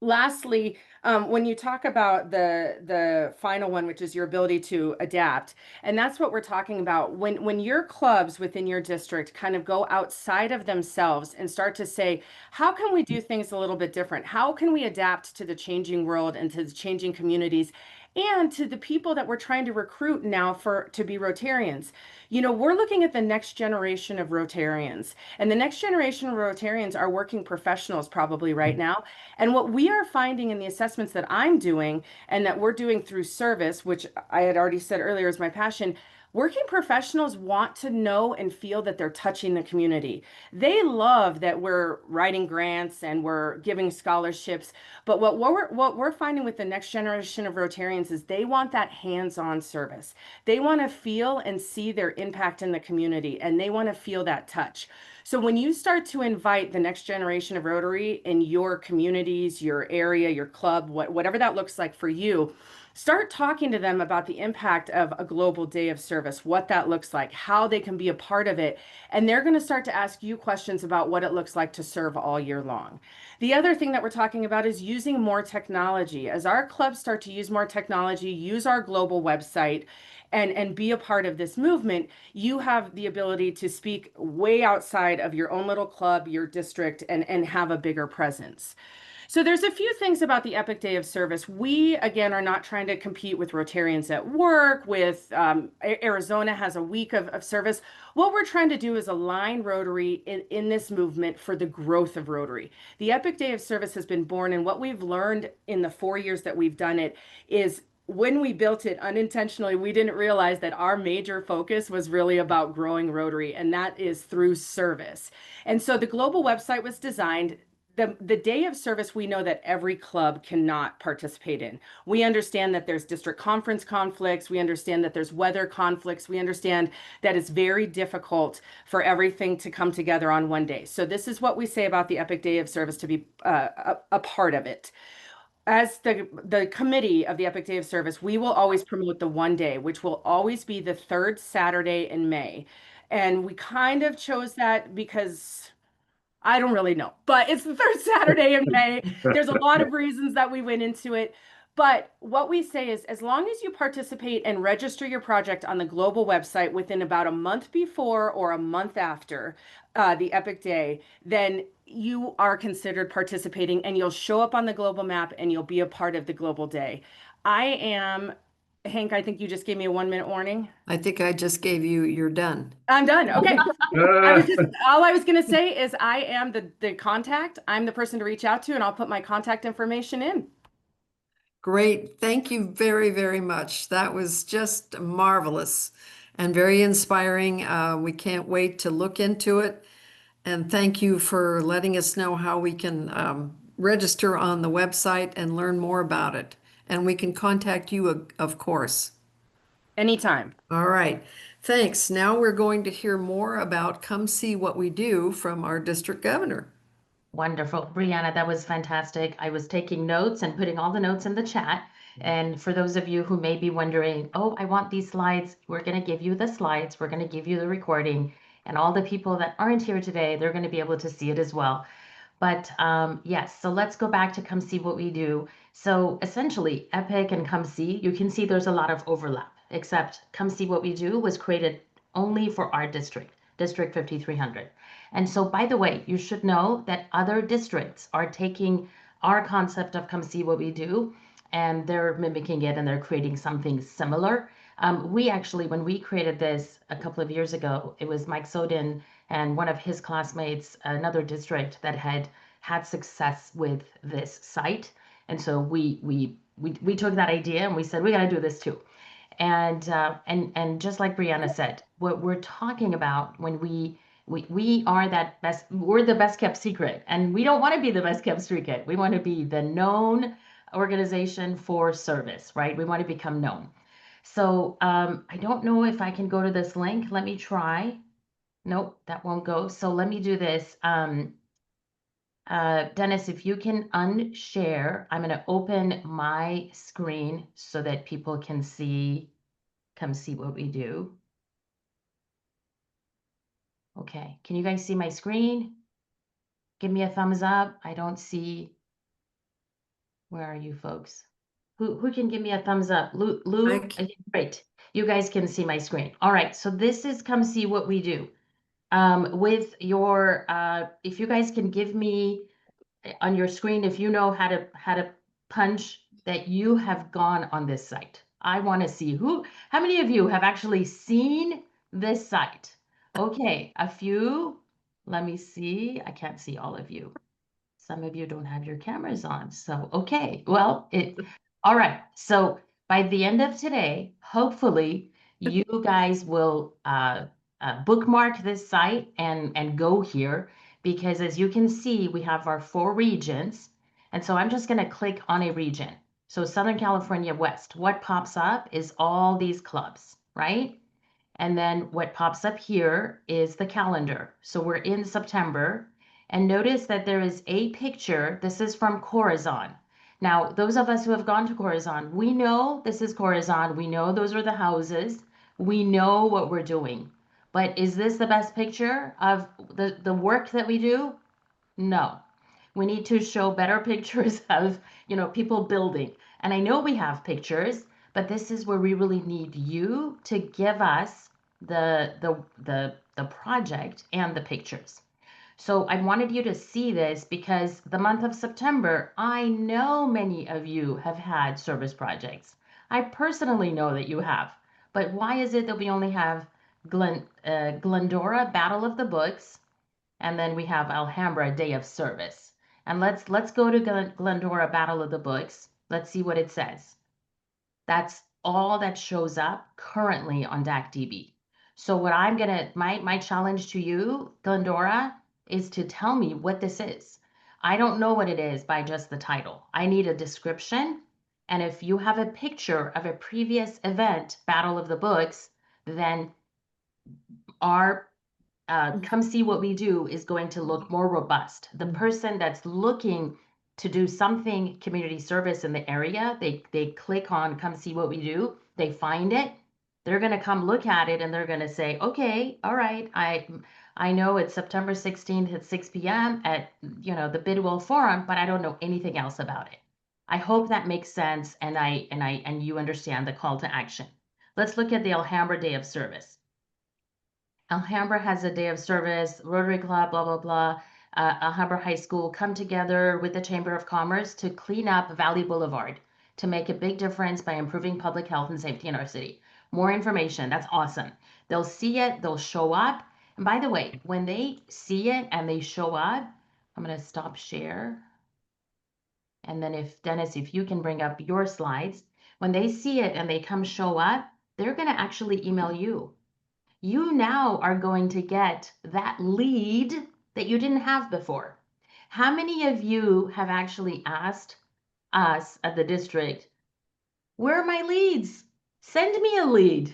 Lastly, when you talk about the final one, which is your ability to adapt, and that's what we're talking about. When your clubs within your district kind of go outside of themselves and start to say, how can we do things a little bit different? How can we adapt to the changing world and to the changing communities? And to the people that we're trying to recruit now to be Rotarians. You know, we're looking at the next generation of Rotarians, and the next generation of Rotarians are working professionals probably right now. And what we are finding in the assessments that I'm doing and that we're doing through service, which I had already said earlier is my passion, working professionals want to know and feel that they're touching the community. They love that we're writing grants and we're giving scholarships, but what we're finding with the next generation of Rotarians is they want that hands-on service. They want to feel and see their impact in the community, and they want to feel that touch. So when you start to invite the next generation of Rotary in your communities, your area, your club, whatever that looks like for you, start talking to them about the impact of a global day of service, what that looks like, how they can be a part of it. And they're going to start to ask you questions about what it looks like to serve all year long. The other thing that we're talking about is using more technology. As our clubs start to use more technology, use our global website, and be a part of this movement, you have the ability to speak way outside of your own little club, your district, and have a bigger presence. So there's a few things about the Epic Day of Service. We, again, are not trying to compete with Rotarians at work, with Arizona has a week of service. What we're trying to do is align Rotary in this movement for the growth of Rotary. The Epic Day of Service has been born, and what we've learned in the 4 years that we've done it is when we built it unintentionally, we didn't realize that our major focus was really about growing Rotary, and that is through service. And so the global website was designed. The day of service, we know that every club cannot participate in. We understand that there's district conference conflicts. We understand that there's weather conflicts. We understand that it's very difficult for everything to come together on one day. So this is what we say about the Epic Day of Service to be a part of it. As the committee of the Epic Day of Service, we will always promote the one day, which will always be the third Saturday in May. And we kind of chose that because I don't really know, but it's the third Saturday in May. There's a lot of reasons that we went into it. But what we say is, as long as you participate and register your project on the global website within about a month before or a month after the Epic Day, then you are considered participating and you'll show up on the global map and you'll be a part of the global day. Hank, I think you just gave me a 1-minute warning. I think I just gave you're done. I'm done. Okay. All I was going to say is I am the contact. I'm the person to reach out to, and I'll put my contact information in. Great. Thank you very, very much. That was just marvelous and very inspiring. We can't wait to look into it. And thank you for letting us know how we can register on the website and learn more about it. And we can contact you, of course. Anytime. All right. Thanks. Now we're going to hear more about Come See What We Do from our district governor. Wonderful. Brianna, that was fantastic. I was taking notes and putting all the notes in the chat. And for those of you who may be wondering, oh, I want these slides, we're going to give you the slides. We're going to give you the recording. And all the people that aren't here today, they're going to be able to see it as well. But yes, so let's go back to Come See What We Do. So essentially, Epic and Come See, you can see there's a lot of overlap, except Come See What We Do was created only for our district, District 5300. And so, by the way, you should know that other districts are taking our concept of Come See What We Do, and they're mimicking it and they're creating something similar. We actually, when we created this a couple of years ago, it was Mike Soden and one of his classmates, another district that had success with this site. And so we took that idea and we said, we got to do this too. And just like Brianna said, what we're talking about when we are that best, we're the best kept secret, and we don't want to be the best kept secret. We want to be the known organization for service, right? We want to become known. So I don't know if I can go to this link. Let me try. Nope, that won't go. So let me do this. Dennis, if you can unshare, I'm going to open my screen so that people can come see what we do. Okay, can you guys see my screen? Give me a thumbs up. I don't see. Where are you folks? Who can give me a thumbs up? Lou? Okay, great. You guys can see my screen. All right, so this is come see what we do. With your, if you guys can give me on your screen, if you know how to punch that you have gone on this site. I want to see how many of you have actually seen this site? Okay, a few. Let me see. I can't see all of you. Some of you don't have your cameras on. So, okay. Well, all right. So by the end of today, hopefully you guys will bookmark this site and go here, because as you can see, we have our 4 regions. And so I'm just going to click on a region. So Southern California West, what pops up is all these clubs, right? And then what pops up here is the calendar. So we're in September. And notice that there is a picture. This is from Corazon. Now, those of us who have gone to Corazon, we know this is Corazon. We know those are the houses. We know what we're doing. But is this the best picture of the work that we do? No. We need to show better pictures of, people building. And I know we have pictures, but this is where we really need you to give us the project and the pictures. So I wanted you to see this because the month of September, I know many of you have had service projects. I personally know that you have. But why is it that we only have Glendora Battle of the Books, and then we have Alhambra Day of Service? And let's go to Glendora Battle of the Books. Let's see what it says. That's all that shows up currently on DACDB. So what I'm gonna, my challenge to you, Glendora, is to tell me what this is. I don't know what it is by just the title. I need a description. And if you have a picture of a previous event, Battle of the Books, then our come see what we do is going to look more robust. The person that's looking to do something community service in the area, they click on come see what we do, they find it, they're going to come look at it and they're going to say, okay, all right, I know it's September 16th at 6 p.m. at the Bidwell Forum, but I don't know anything else about it. I hope that makes sense and you understand the call to action. Let's look at the Alhambra Day of Service. Alhambra has a day of service, Rotary Club, blah, blah, blah. Alhambra High School come together with the Chamber of Commerce to clean up Valley Boulevard to make a big difference by improving public health and safety in our city. More information, that's awesome. They'll see it, they'll show up. And by the way, when they see it and they show up, I'm going to stop share. And then Dennis, if you can bring up your slides, when they see it and they come show up, they're going to actually email you. You now are going to get that lead that you didn't have before. How many of you have actually asked us at the district, where are my leads? Send me a lead.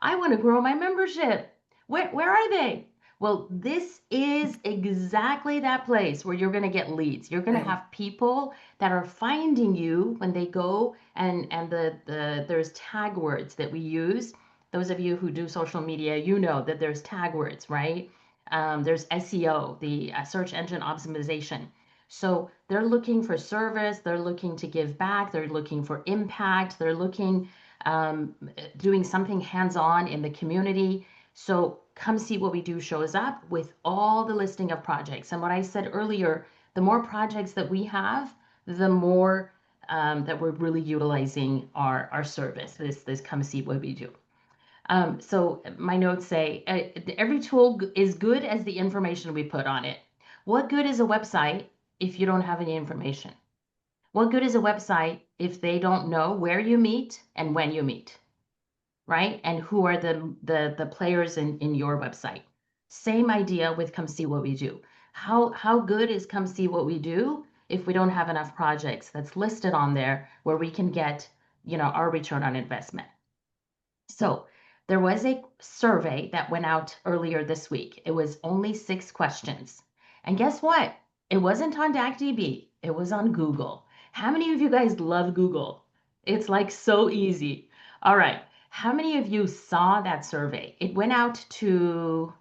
I want to grow my membership. Where are they? Well, this is exactly that place where you're going to get leads. You're going to have people that are finding you when they go and there's tag words that we use. Those of you who do social media, you know that there's tag words, right? There's SEO, the search engine optimization. So they're looking for service, they're looking to give back, they're looking for impact, they're looking doing something hands-on in the community. So come see what we do shows up with all the listing of projects. And what I said earlier, the more projects that we have, the more that we're really utilizing our service, this come see what we do. So my notes say, every tool is good as the information we put on it. What good is a website if you don't have any information? What good is a website if they don't know where you meet and when you meet, right? And who are the players in your website? Same idea with come see what we do. How good is come see what we do if we don't have enough projects that's listed on there where we can get, our return on investment? So there was a survey that went out earlier this week. It was only 6 questions. And guess what? It wasn't on DACDB. It was on Google. How many of you guys love Google? It's like so easy. All right. How many of you saw that survey? It went out to,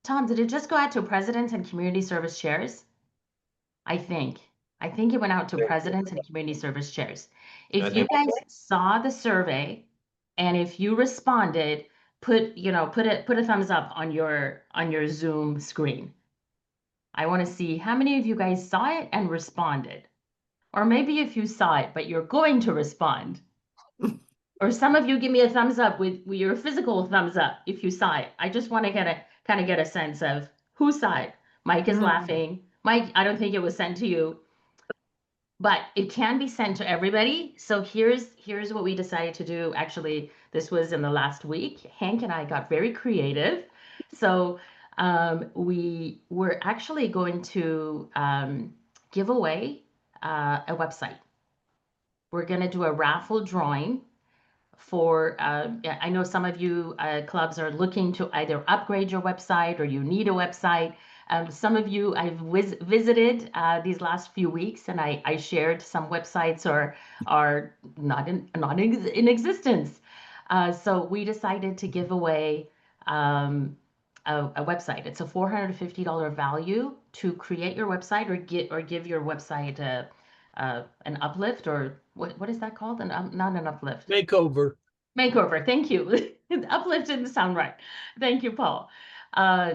Tom, did it just go out to presidents and community service chairs? I think. I think it went out to presidents and community service chairs. I If you think guys saw the survey and if you responded, put a thumbs up on your Zoom screen. I want to see how many of you guys saw it and responded. Or maybe if you saw it, but you're going to respond. Or some of you give me a thumbs up with your physical thumbs up if you saw it. I just want to kind of get a sense of who saw it. Mike is laughing. Mike, I don't think it was sent to you, but it can be sent to everybody. So here's what we decided to do. Actually, this was in the last week. Hank and I got very creative. So we were actually going to give away a website. We're going to do a raffle drawing for I know some of you clubs are looking to either upgrade your website or you need a website. Some of you I've visited these last few weeks, and I shared some websites are not in existence. So we decided to give away a website. It's a $450 value to create your website or give your website an uplift, or what is that called? Not an uplift. makeover. Makeover. Thank you. Uplift didn't sound right. Thank you, Paul.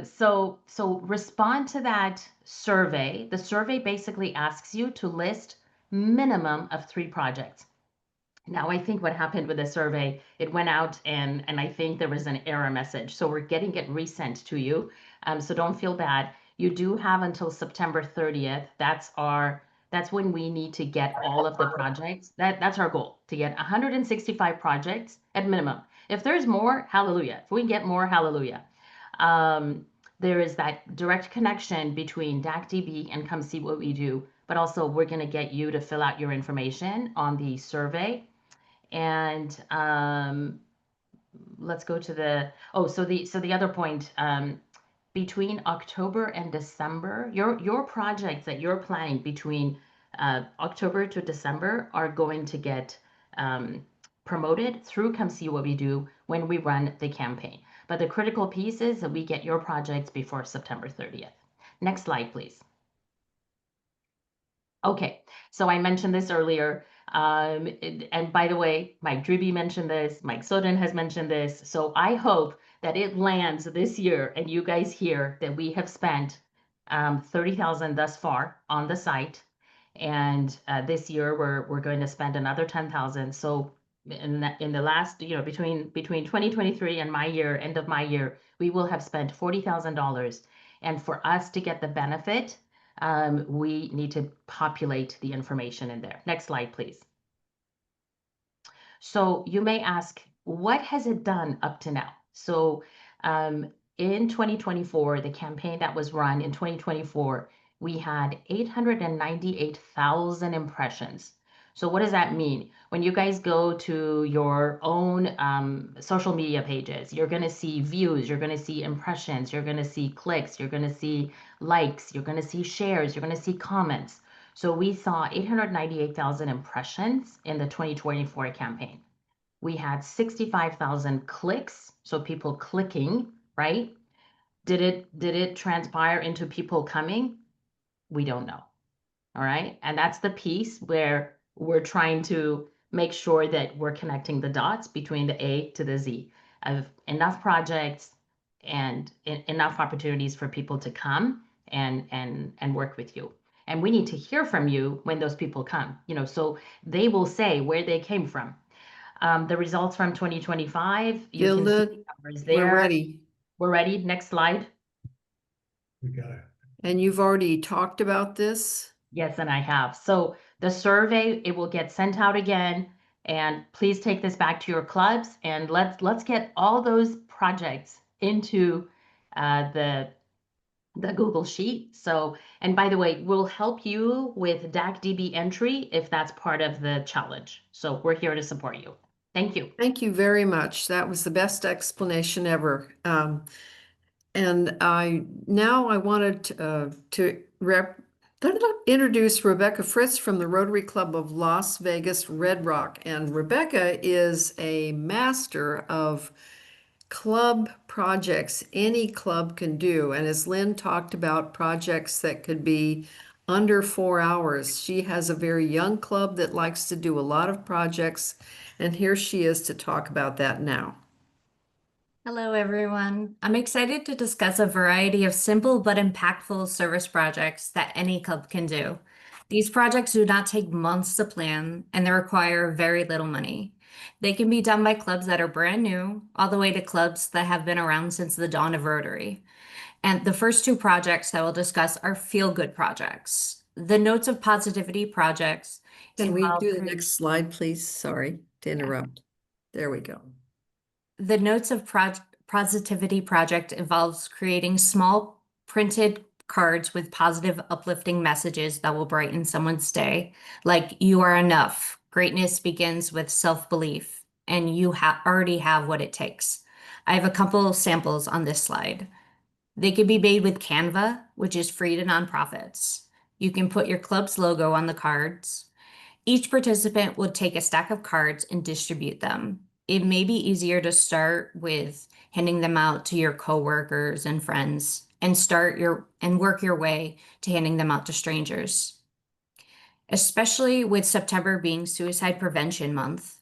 So respond to that survey. The survey basically asks you to list minimum of 3 projects. Now, I think what happened with the survey, it went out and I think there was an error message. So we're getting it resent to you. So don't feel bad. You do have until September 30th. That's when we need to get all of the projects. That's our goal, to get 165 projects at minimum. If there's more, hallelujah. If we get more, hallelujah. There is that direct connection between DACDB and Come See What We Do, but also we're going to get you to fill out your information on the survey. And let's go to the other point. Between October and December, your projects that you're planning between October to December are going to get promoted through Come See What We Do when we run the campaign. But the critical piece is that we get your projects before September 30th. Next slide, please. Okay, so I mentioned this earlier. And by the way, Mike Dribby mentioned this, Mike Soden has mentioned this. So I hope that it lands this year and you guys hear that we have spent 30,000 thus far on the site. And this year we're going to spend another 10,000. So in the last, between 2023 and my year, end of my year, we will have spent $40,000. And for us to get the benefit, we need to populate the information in there. Next slide, please. So you may ask, what has it done up to now? So in 2024, the campaign that was run in 2024, we had 898,000 impressions. So what does that mean? When you guys go to your own social media pages, you're going to see views, you're going to see impressions, you're going to see clicks, you're going to see likes, you're going to see shares, you're going to see comments. So we saw 898,000 impressions in the 2024 campaign. We had 65,000 clicks, so people clicking, right? Did it transpire into people coming? We don't know. All right. And that's the piece where we're trying to make sure that we're connecting the dots between the A to the Z of enough projects and enough opportunities for people to come and work with you. And we need to hear from you when those people come, so they will say where they came from. The results from 2025, you can see Gilda, the numbers there. we're ready. We're ready. Next slide. We got it. And you've already talked about this? Yes, and I have. So the survey, it will get sent out again. And please take this back to your clubs and let's get all those projects into the Google Sheet. So, and by the way, we'll help you with DACDB entry if that's part of the challenge. So we're here to support you. Thank you. Thank you very much. That was the best explanation ever. And I wanted to introduce Rebecca Fritz from the Rotary Club of Las Vegas Red Rock. And Rebecca is a master of club projects any club can do. And as Lynn talked about projects that could be under 4 hours, she has a very young club that likes to do a lot of projects. And here she is to talk about that now. Hello, everyone. I'm excited to discuss a variety of simple but impactful service projects that any club can do. These projects do not take months to plan and they require very little money. They can be done by clubs that are brand new, all the way to clubs that have been around since the dawn of Rotary. And the first two projects that we'll discuss are feel-good projects. The Notes of Positivity projects Can we involve do the next slide, please? Sorry to interrupt. There we go. The Notes of Positivity project involves creating small printed cards with positive, uplifting messages that will brighten someone's day, like "You are enough. Greatness begins with self-belief, and you already have what it takes." I have a couple of samples on this slide. They can be made with Canva, which is free to nonprofits. You can put your club's logo on the cards. Each participant will take a stack of cards and distribute them. It may be easier to start with handing them out to your coworkers and friends and work your way to handing them out to strangers. Especially with September being Suicide Prevention Month,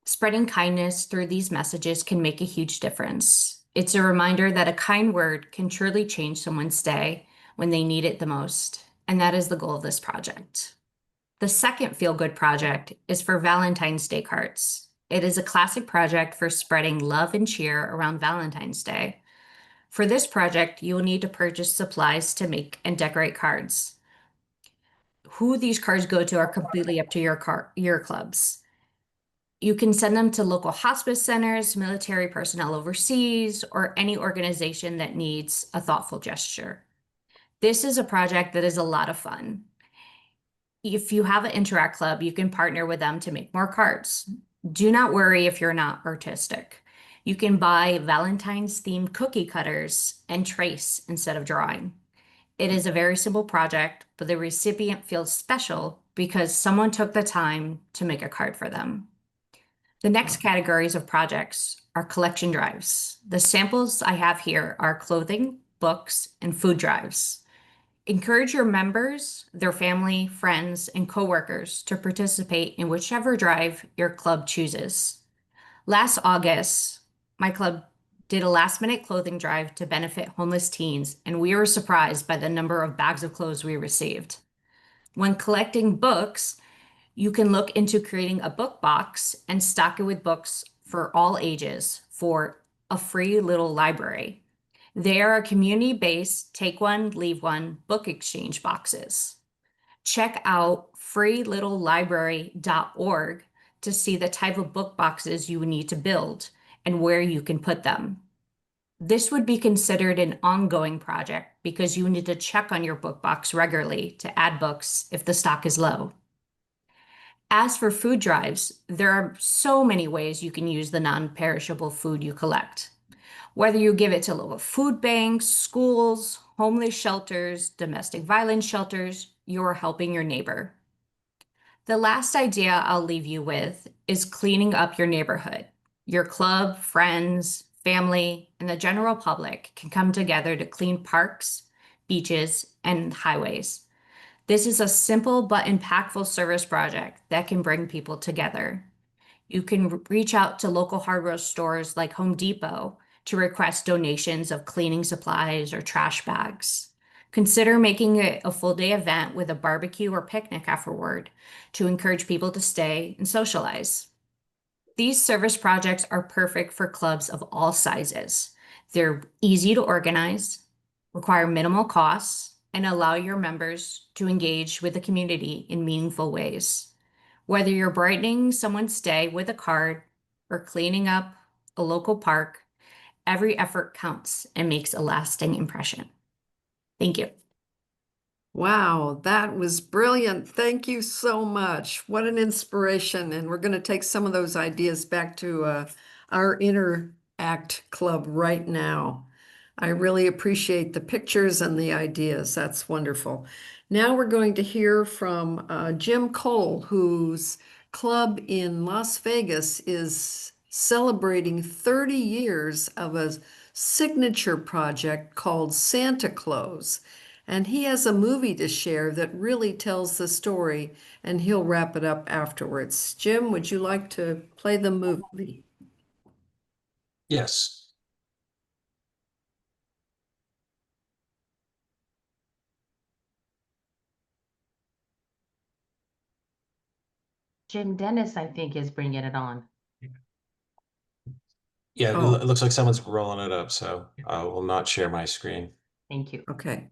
spreading kindness through these messages can make a huge difference. It's a reminder that a kind word can truly change someone's day when they need it the most, and that is the goal of this project. The second feel-good project is for Valentine's Day cards. It is a classic project for spreading love and cheer around Valentine's Day. For this project, you will need to purchase supplies to make and decorate cards. Who these cards go to are completely up to your clubs. You can send them to local hospice centers, military personnel overseas, or any organization that needs a thoughtful gesture. This is a project that is a lot of fun. If you have an Interact club, you can partner with them to make more cards. Do not worry if you're not artistic. You can buy Valentine's themed cookie cutters and trace instead of drawing. It is a very simple project, but the recipient feels special because someone took the time to make a card for them. The next categories of projects are collection drives. The samples I have here are clothing, books, and food drives. Encourage your members, their family, friends, and coworkers to participate in whichever drive your club chooses. Last August, my club did a last-minute clothing drive to benefit homeless teens, and we were surprised by the number of bags of clothes we received. When collecting books, you can look into creating a book box and stock it with books for all ages for a free little library. They are community-based take one, leave one book exchange boxes. Check out freelittlelibrary.org to see the type of book boxes you would need to build and where you can put them. This would be considered an ongoing project because you need to check on your book box regularly to add books if the stock is low. As for food drives, there are so many ways you can use the non-perishable food you collect. Whether you give it to local food banks, schools, homeless shelters, domestic violence shelters, you're helping your neighbor. The last idea I'll leave you with is cleaning up your neighborhood. Your club, friends, family, and the general public can come together to clean parks, beaches, and highways. This is a simple but impactful service project that can bring people together. You can reach out to local hardware stores like Home Depot to request donations of cleaning supplies or trash bags. Consider making it a full-day event with a barbecue or picnic afterward to encourage people to stay and socialize. These service projects are perfect for clubs of all sizes. They're easy to organize, require minimal costs, and allow your members to engage with the community in meaningful ways. Whether you're brightening someone's day with a card or cleaning up a local park, every effort counts and makes a lasting impression. Thank you. Wow, that was brilliant. Thank you so much. What an inspiration. And we're going to take some of those ideas back to our Interact Club right now. I really appreciate the pictures and the ideas. That's wonderful. Now we're going to hear from Jim Cole, whose club in Las Vegas is celebrating 30 years of a signature project called Santa Claus. And he has a movie to share that really tells the story, and he'll wrap it up afterwards. Jim, would you like to play the movie? Yes. Jim Dennis, I think, is bringing it on. Yeah, Oh. it looks like someone's rolling it up, so I will not share my screen. Thank you. Okay.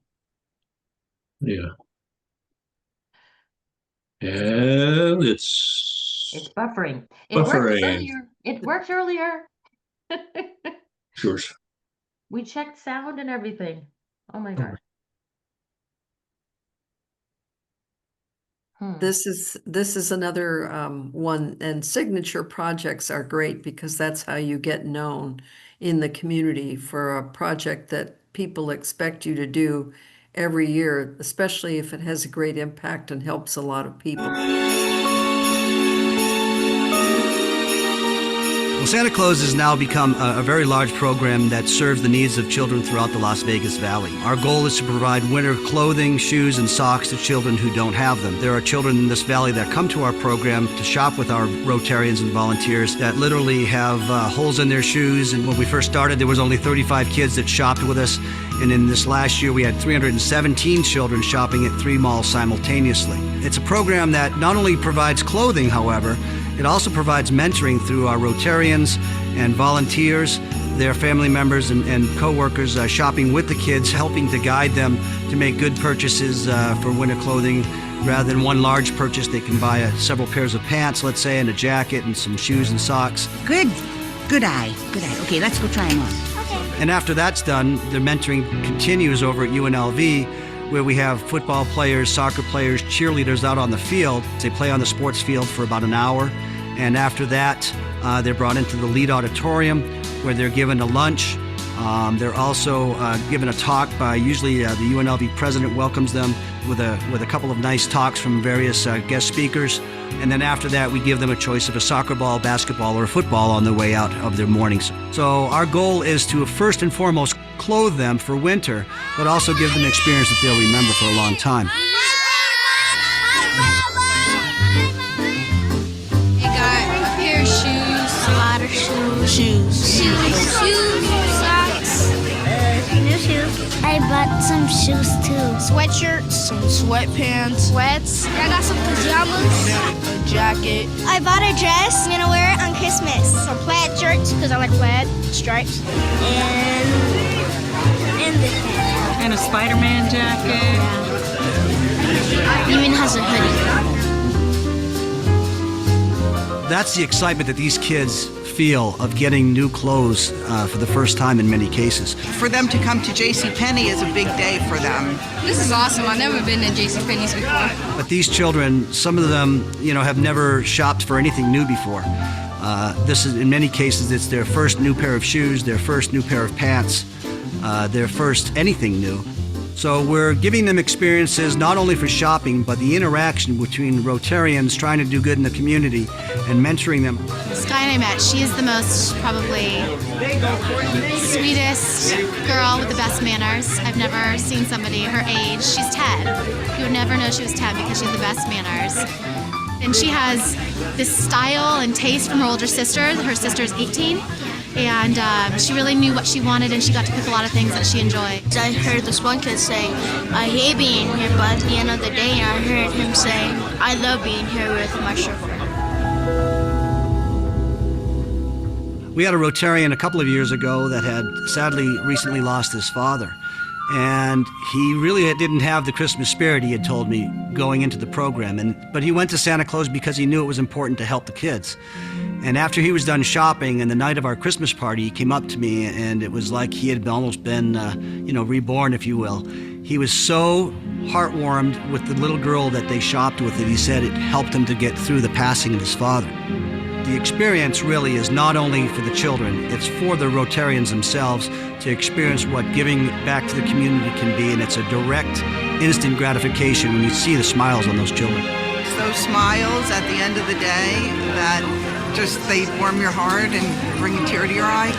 Yeah. And it's It's buffering. It worked buffering. earlier. It worked earlier. Sure. We checked sound and everything. Oh my gosh. This is another one, and signature projects are great because that's how you get known in the community for a project that people expect you to do every year, especially if it has a great impact and helps a lot of people. Well, Santa Claus has now become a very large program that serves the needs of children throughout the Las Vegas Valley. Our goal is to provide winter clothing, shoes, and socks to children who don't have them. There are children in this valley that come to our program to shop with our Rotarians and volunteers that literally have holes in their shoes. And when we first started, there was only 35 kids that shopped with us. And in this last year, we had 317 children shopping at 3 malls simultaneously. It's a program that not only provides clothing, however, it also provides mentoring through our Rotarians and volunteers, their family members and co-workers shopping with the kids, helping to guide them to make good purchases for winter clothing. Rather than one large purchase, they can buy several pairs of pants, let's say, and a jacket and some shoes and socks. Good eye. Okay, let's go try them on. And after that's done, the mentoring continues over at UNLV, where we have football players, soccer players, cheerleaders out on the field. They play on the sports field for about an hour. And after that, they're brought into the lead auditorium where they're given a lunch. They're also given a talk by usually the UNLV president welcomes them with a couple of nice talks from various guest speakers. And then after that, we give them a choice of a soccer ball, basketball, or a football on the way out of their mornings. So our goal is to first and foremost clothe them for winter, but also give them an experience that they'll remember for a long time. I got a pair of shoes, a lot of shoes, socks, new shoes. I bought some shoes too. Sweatshirts, some sweatpants, sweats. I got some pajamas, a jacket. I bought a dress. I'm gonna wear it on Christmas. Some plaid shirts because I like plaid stripes, and a Spider-Man jacket. Even has a hoodie. That's the excitement that these kids feel of getting new clothes for the first time in many cases. For them to come to JCPenney is a big day for them. This is awesome. I've never been to JCPenney's before. But these children, some of them, have never shopped for anything new before. This is, in many cases, it's their first new pair of shoes, their first new pair of pants, their first anything new. So we're giving them experiences not only for shopping, but the interaction between Rotarians trying to do good in the community and mentoring them. Sky and I met. She is the most, probably, sweetest girl with the best manners. I've never seen somebody her age. She's 10. You would never know she was 10 because she has the best manners. And she has this style and taste from her older sister. Her sister's 18. And she really knew what she wanted, and she got to pick a lot of things that she enjoyed. I heard this one kid saying, I hate being here, but at the end of the day, I heard him saying, I love being here with my circle. We had a Rotarian a couple of years ago that had sadly recently lost his father. And he really didn't have the Christmas spirit, he had told me, going into the program. But he went to Santa Claus because he knew it was important to help the kids. And after he was done shopping and the night of our Christmas party, he came up to me and it was like he had almost been, reborn, if you will. He was so heartwarmed with the little girl that they shopped with that he said it helped him to get through the passing of his father. The experience really is not only for the children, it's for the Rotarians themselves to experience what giving back to the community can be, and it's a direct, instant gratification when you see the smiles on those children. It's those smiles at the end of the day that they warm your heart and bring a tear to your eye.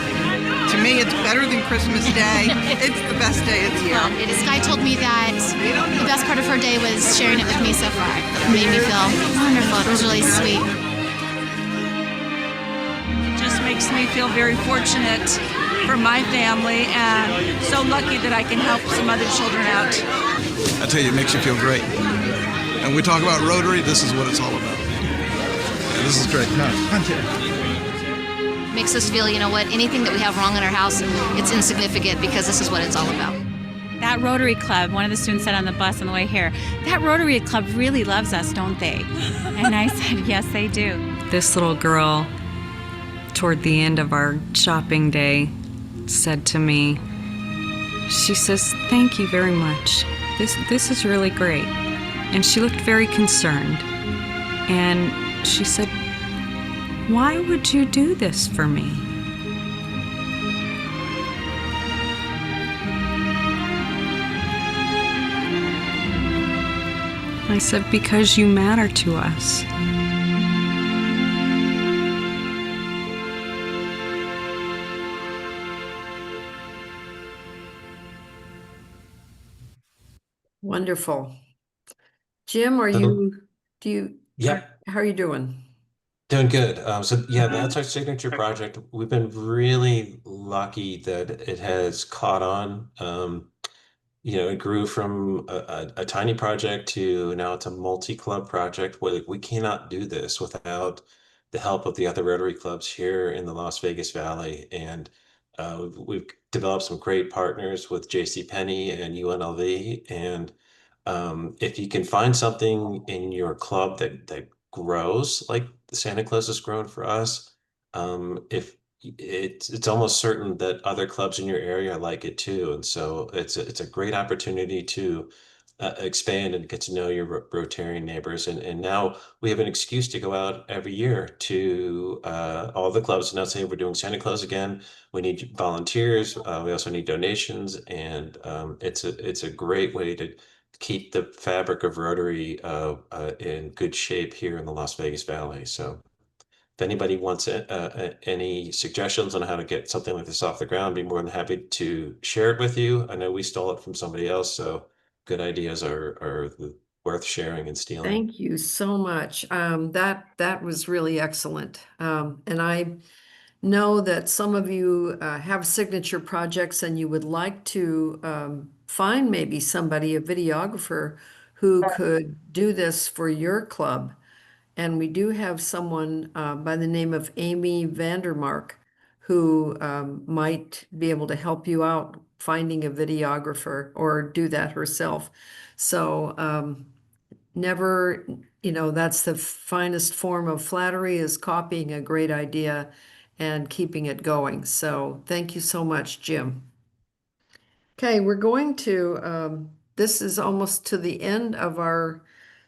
To me, it's better than Christmas Day. It's the best day of the year. Well, Sky told me that the best part of her day was sharing it with me so far. It made me feel wonderful. It was really sweet. Just makes me feel very fortunate for my family and so lucky that I can help some other children out. I tell you, it makes you feel great. And we talk about Rotary, this is what it's all about. Yeah, this is great. Makes us feel, you know what, anything that we have wrong in our house, it's insignificant because this is what it's all about. That Rotary Club, one of the students said on the bus on the way here, that Rotary Club really loves us, don't they? And I said, yes, they do. This little girl, toward the end of our shopping day, said to me, she says, thank you very much. This is really great. And she looked very concerned. And she said, why would you do this for me? I said, because you matter to us. Wonderful. Jim, how are you doing? Doing good. So yeah, that's our signature project. We've been really lucky that it has caught on. It grew from a tiny project to now it's a multi-club project. We cannot do this without the help of the other Rotary clubs here in the Las Vegas Valley. And we've developed some great partners with JCPenney and UNLV. And if you can find something in your club that grows like Santa Claus has grown for us, if it's almost certain that other clubs in your area like it too, and so it's a great opportunity to expand and get to know your Rotarian neighbors, and now we have an excuse to go out every year to all the clubs and now say we're doing Santa Claus again. We need volunteers. We also need donations, and it's a great way to keep the fabric of Rotary in good shape here in the Las Vegas Valley. So if anybody wants any suggestions on how to get something like this off the ground, I'd be more than happy to share it with you. I know we stole it from somebody else, so good ideas are worth sharing and stealing. Thank you so much. That was really excellent. And I know that some of you have signature projects and you would like to find maybe somebody, a videographer, who could do this for your club. And we do have someone by the name of Amy Vandermark who might be able to help you out finding a videographer or do that herself. So never, that's the finest form of flattery, is copying a great idea and keeping it going. So thank you so much, Jim. Okay, we're going to, this is almost to the end of our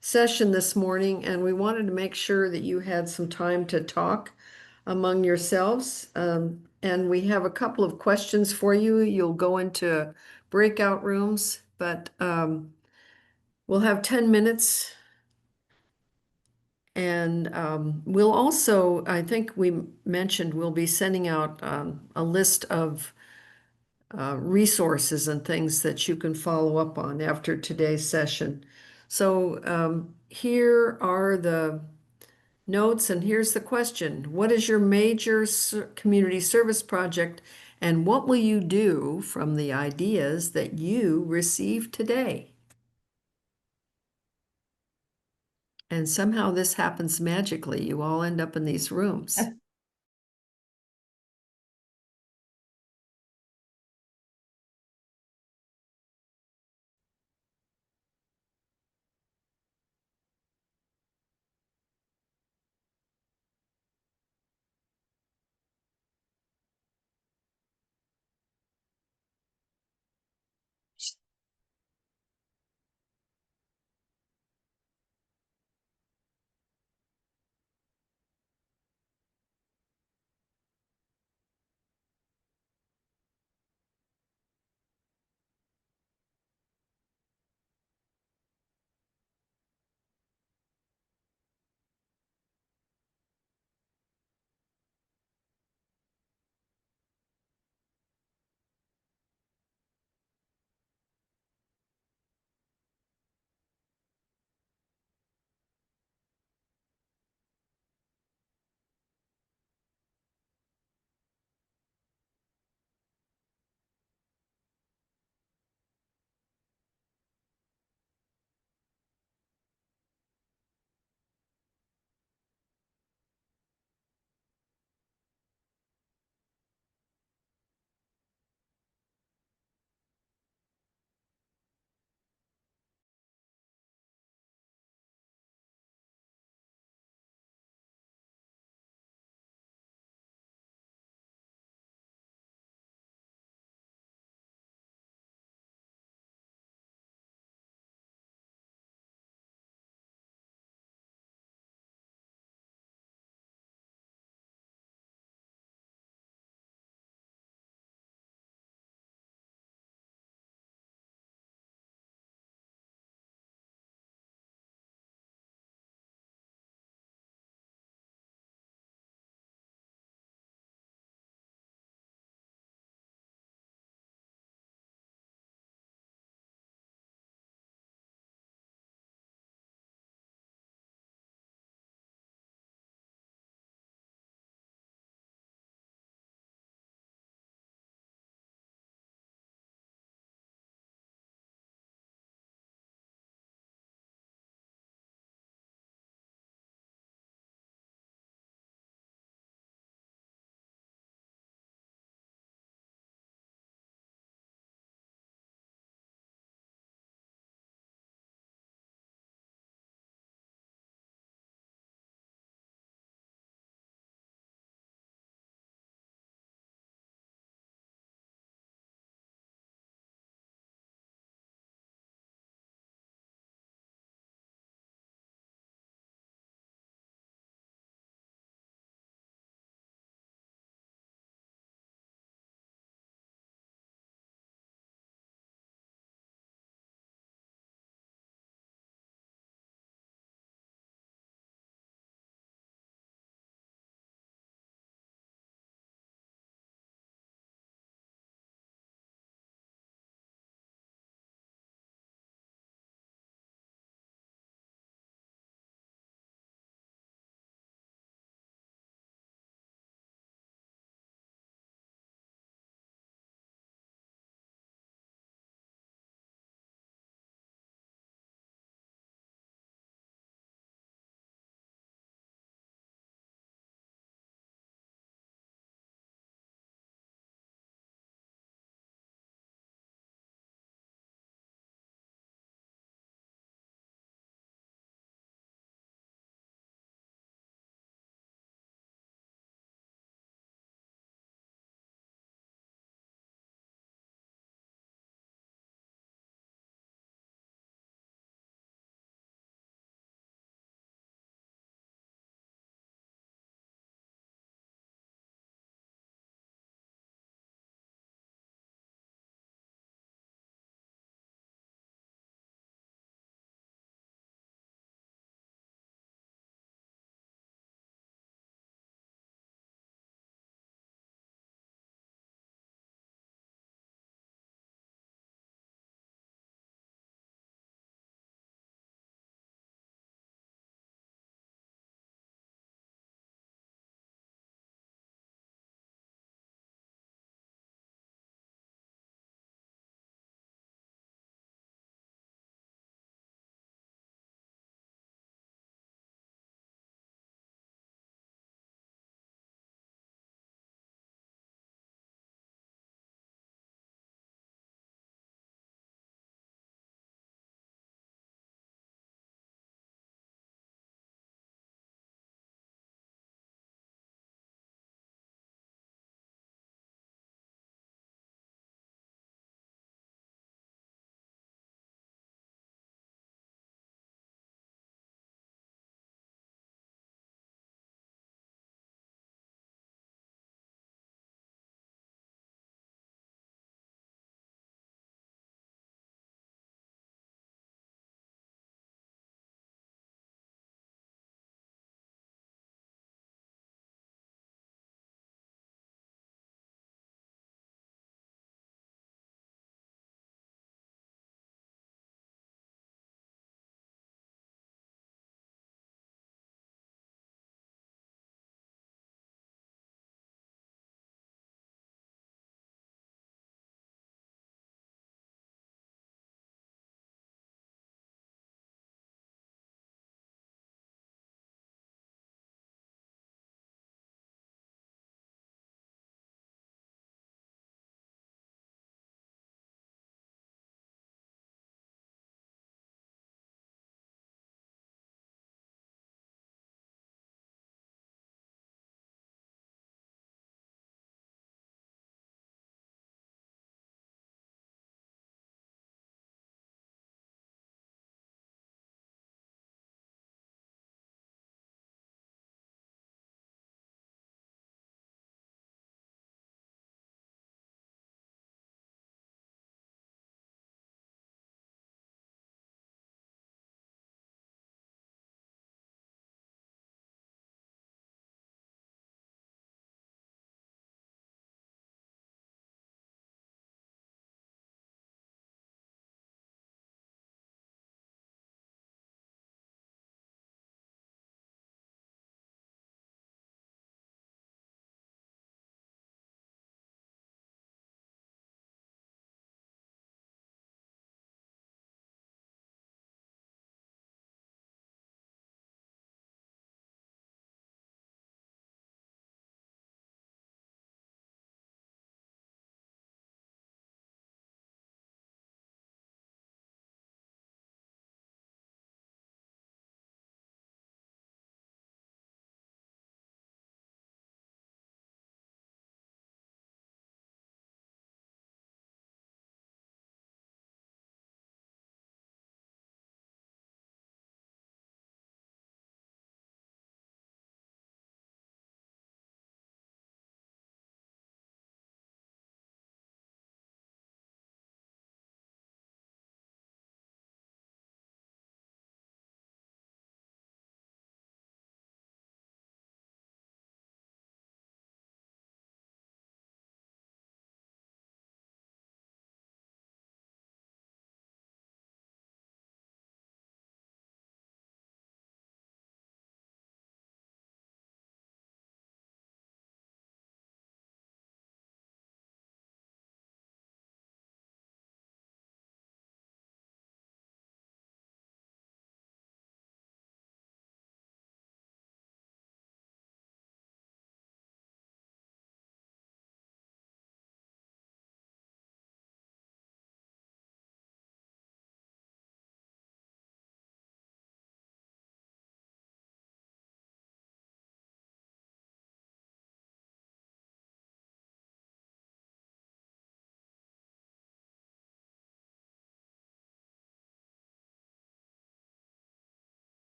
session this morning, and we wanted to make sure that you had some time to talk among yourselves. And we have a couple of questions for you. You'll go into breakout rooms, but we'll have 10 minutes. And we'll also, I think we mentioned, we'll be sending out a list of resources and things that you can follow up on after today's session. So here are the notes, and here's the question. What is your major community service project, and what will you do from the ideas that you received today? And somehow this happens magically. You all end up in these rooms.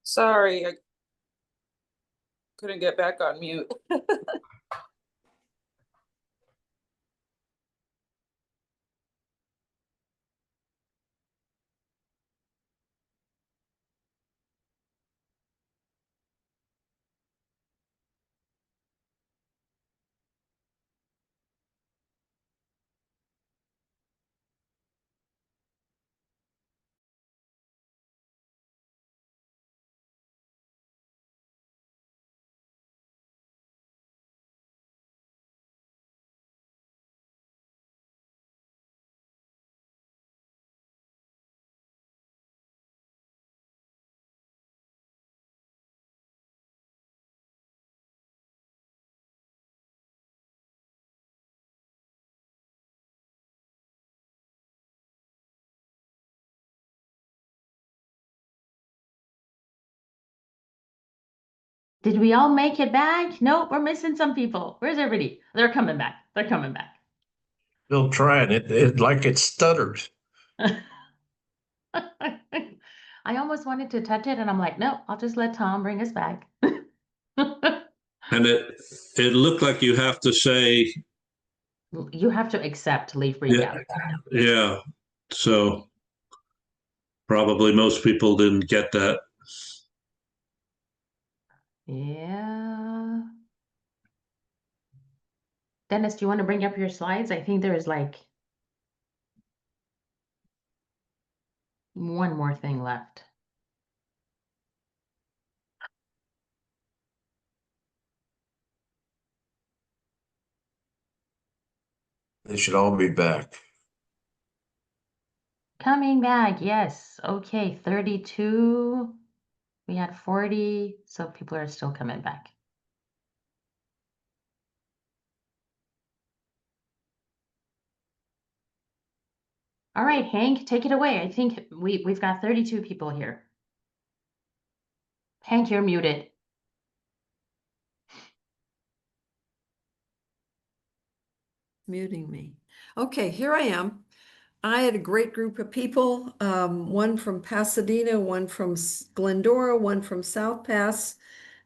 Sorry, I couldn't get back on mute. Did we all make it back? Nope, we're missing some people. Where's everybody? They're coming back. They're coming back. Still trying it like it stutters. I almost wanted to touch it and I'm like, no, I'll just let Tom bring us back. And it looked like you have to say, You have to accept leave yeah, recap. yeah. So probably most people didn't get that. Yeah. Dennis, do you want to bring up your slides? I think there is like one more thing left. They should all be back. Coming back, yes. Okay, 32. We had 40, so people are still coming back. All right, Hank, take it away. I think we've got 32 people here. Hank, you're muted. Muting me. Okay, here I am. I had a great group of people, one from Pasadena, one from Glendora, one from South Pass,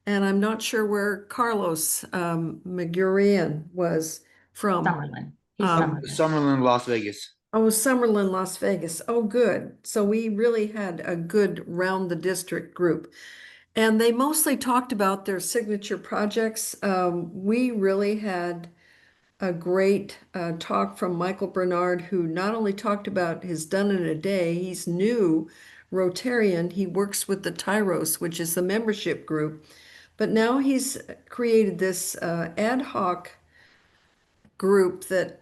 and I'm not sure where Carlos Magurian was from. Summerlin. He's Summerlin. Summerlin, Las Vegas. Oh, Summerlin, Las Vegas. Oh, good. So we really had a good round the district group. And they mostly talked about their signature projects. We really had a great talk from Michael Bernard, who not only talked about his done in a day, he's new Rotarian. He works with the Tyros, which is the membership group. But now he's created this ad hoc group that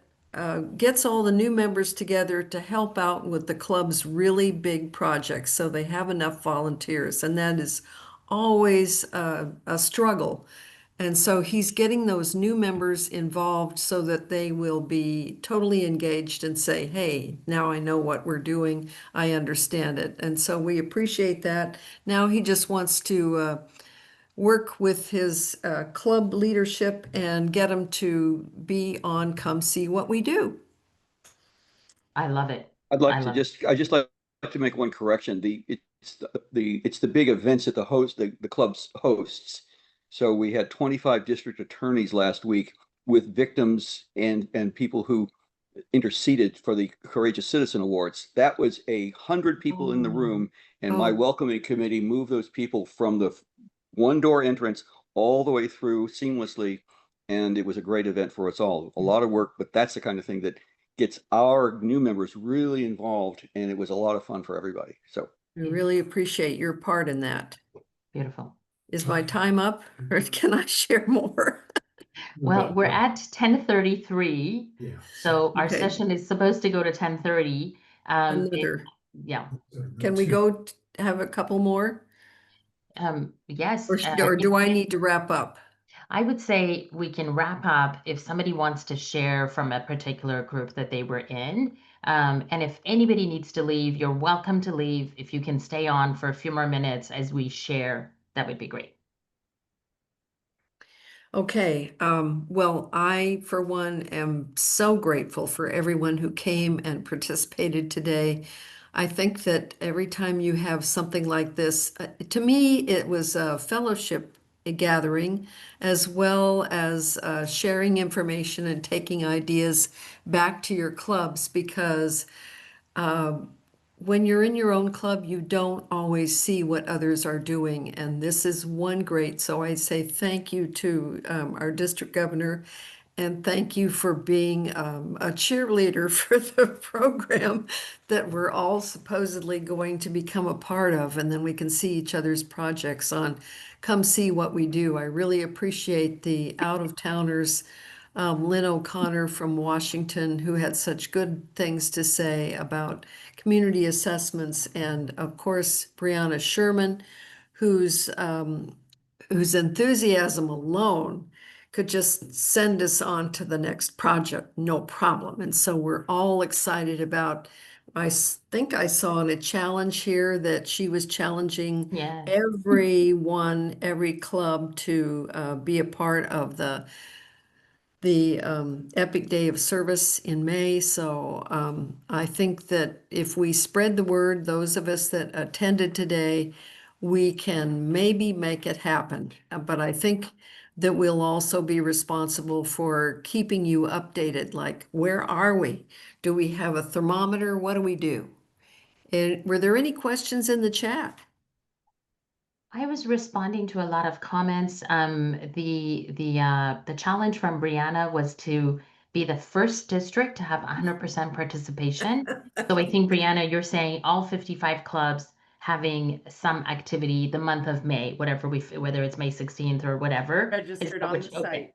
gets all the new members together to help out with the club's really big projects so they have enough volunteers. And that is always a struggle. And so he's getting those new members involved so that they will be totally engaged and say, hey, now I know what we're doing. I understand it. And so we appreciate that. Now he just wants to work with his club leadership and get them to be on Come See What We Do. I love it. I'd just like to make one correction. It's the big events that the clubs hosts. So we had 25 district attorneys last week with victims and people who interceded for the Courageous Citizen Awards. That was 100 people in the room, and my welcoming committee moved those people from the one door entrance all the way through seamlessly, and it was a great event for us all. A lot of work, but that's the kind of thing that gets our new members really involved, and it was a lot of fun for everybody. So I really appreciate your part in that. Beautiful. Is my time up, or can I share more? Well, we're at 10:33. Yeah. So our Okay. session is supposed to go to 10:30. Another. Yeah. Can we go have a couple more? Yes. Or do I need to wrap up? I would say we can wrap up if somebody wants to share from a particular group that they were in. And if anybody needs to leave, you're welcome to leave. If you can stay on for a few more minutes as we share, that would be great. Okay, well, I, for one, am so grateful for everyone who came and participated today. I think that every time you have something like this, to me, it was a fellowship gathering as well as sharing information and taking ideas back to your clubs because when you're in your own club, you don't always see what others are doing. And this is one great. So I say thank you to our district governor and thank you for being a cheerleader for the program that we're all supposedly going to become a part of. And then we can see each other's projects on Come See What We Do. I really appreciate the out-of-towners, Lynn O'Connor from Washington, who had such good things to say about community assessments, and of course, Brianna Sherman, whose enthusiasm alone could just send us on to the next project, no problem. And so we're all excited about, think I saw in a challenge here that she was challenging Yes. everyone, every club to be a part of the Epic Day of Service in May. So I think that if we spread the word, those of us that attended today, we can maybe make it happen. But I think that we'll also be responsible for keeping you updated, like where are we? Do we have a thermometer? What do we do? And were there any questions in the chat? I was responding to a lot of comments. The challenge from Brianna was to be the first district to have 100% participation. So I think, Brianna, you're saying all 55 clubs having some activity the month of May, whether it's May 16th or whatever. Registered on the site.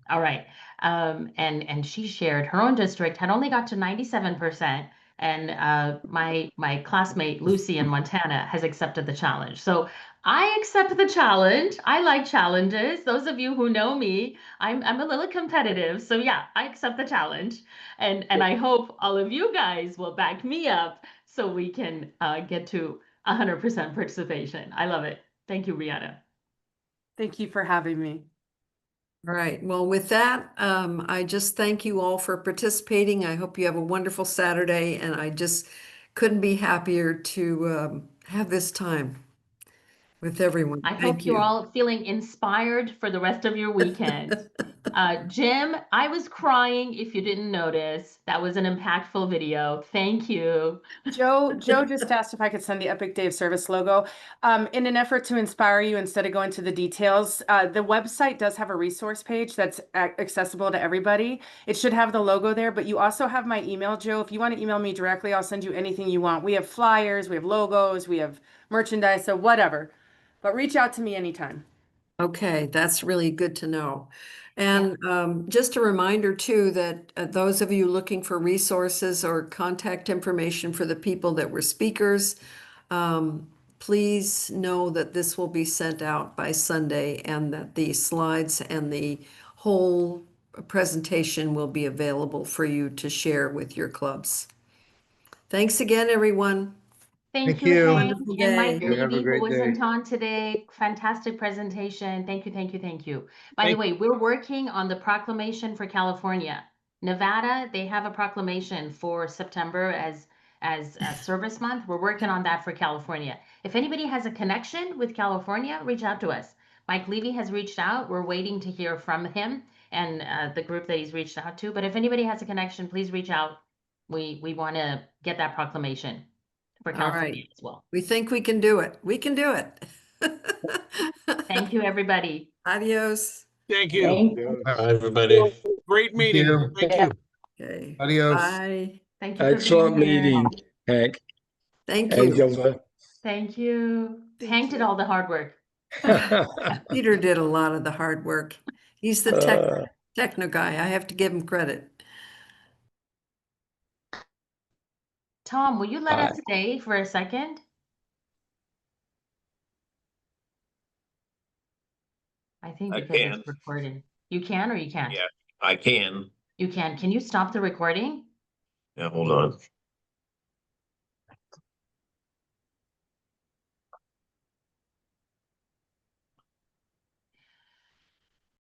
All right. And she shared her own district had only got to 97%. And my classmate Lucy in Montana has accepted the challenge. So I accept the challenge. I like challenges. Those of you who know me, I'm a little competitive. So yeah, I accept the challenge. And I hope all of you guys will back me up so we can get to 100% participation. I love it. Thank you, Brianna. Thank you for having me. All right. Well, with that, I just thank you all for participating. I hope you have a wonderful Saturday, and I just couldn't be happier to have this time with everyone. I Thank hope you're you. all feeling inspired for the rest of your weekend. Jim, I was crying if you didn't notice. That was an impactful video. Thank you. Joe just asked if I could send the Epic Day of Service logo. In an effort to inspire you, instead of going to the details, the website does have a resource page that's accessible to everybody. It should have the logo there, but you also have my email, Joe. If you want to email me directly, I'll send you anything you want. We have flyers, we have logos, we have merchandise, so whatever. But reach out to me anytime. Okay, that's really good to know. And just a reminder too, that those of you looking for resources or contact information for the people that were speakers, please know that this will be sent out by Sunday and that the slides and the whole presentation will be available for you to share with your clubs. Thanks again, everyone. Thank you, Hank Wonderful and Mike day. Levy, who wasn't on today. Fantastic presentation. Thank you, thank you, thank you. By the way, we're working on the proclamation for California. Nevada, they have a proclamation for September as Service Month. We're working on that for California. If anybody has a connection with California, reach out to us. Mike Levy has reached out. We're waiting to hear from him and the group that he's reached out to. But if anybody has a connection, please reach out. We want to get that proclamation for All California right. as well. We think we can do it. We can do it. Thank you, everybody. Adios. Thank you. Thank All right, everybody. Great meeting. Thank you. Okay. Adios. Bye. Thank you for Excellent being here. meeting, Hank. Thank And you. Gilda. Thank you. Hank did all the hard work. Peter did a lot of the hard work. He's the techno guy. I have to give him credit. Tom, will you let us stay for a second? I think because it's recording. You can or you can't? Yeah, I can. You can. Can you stop the recording? Yeah, hold on.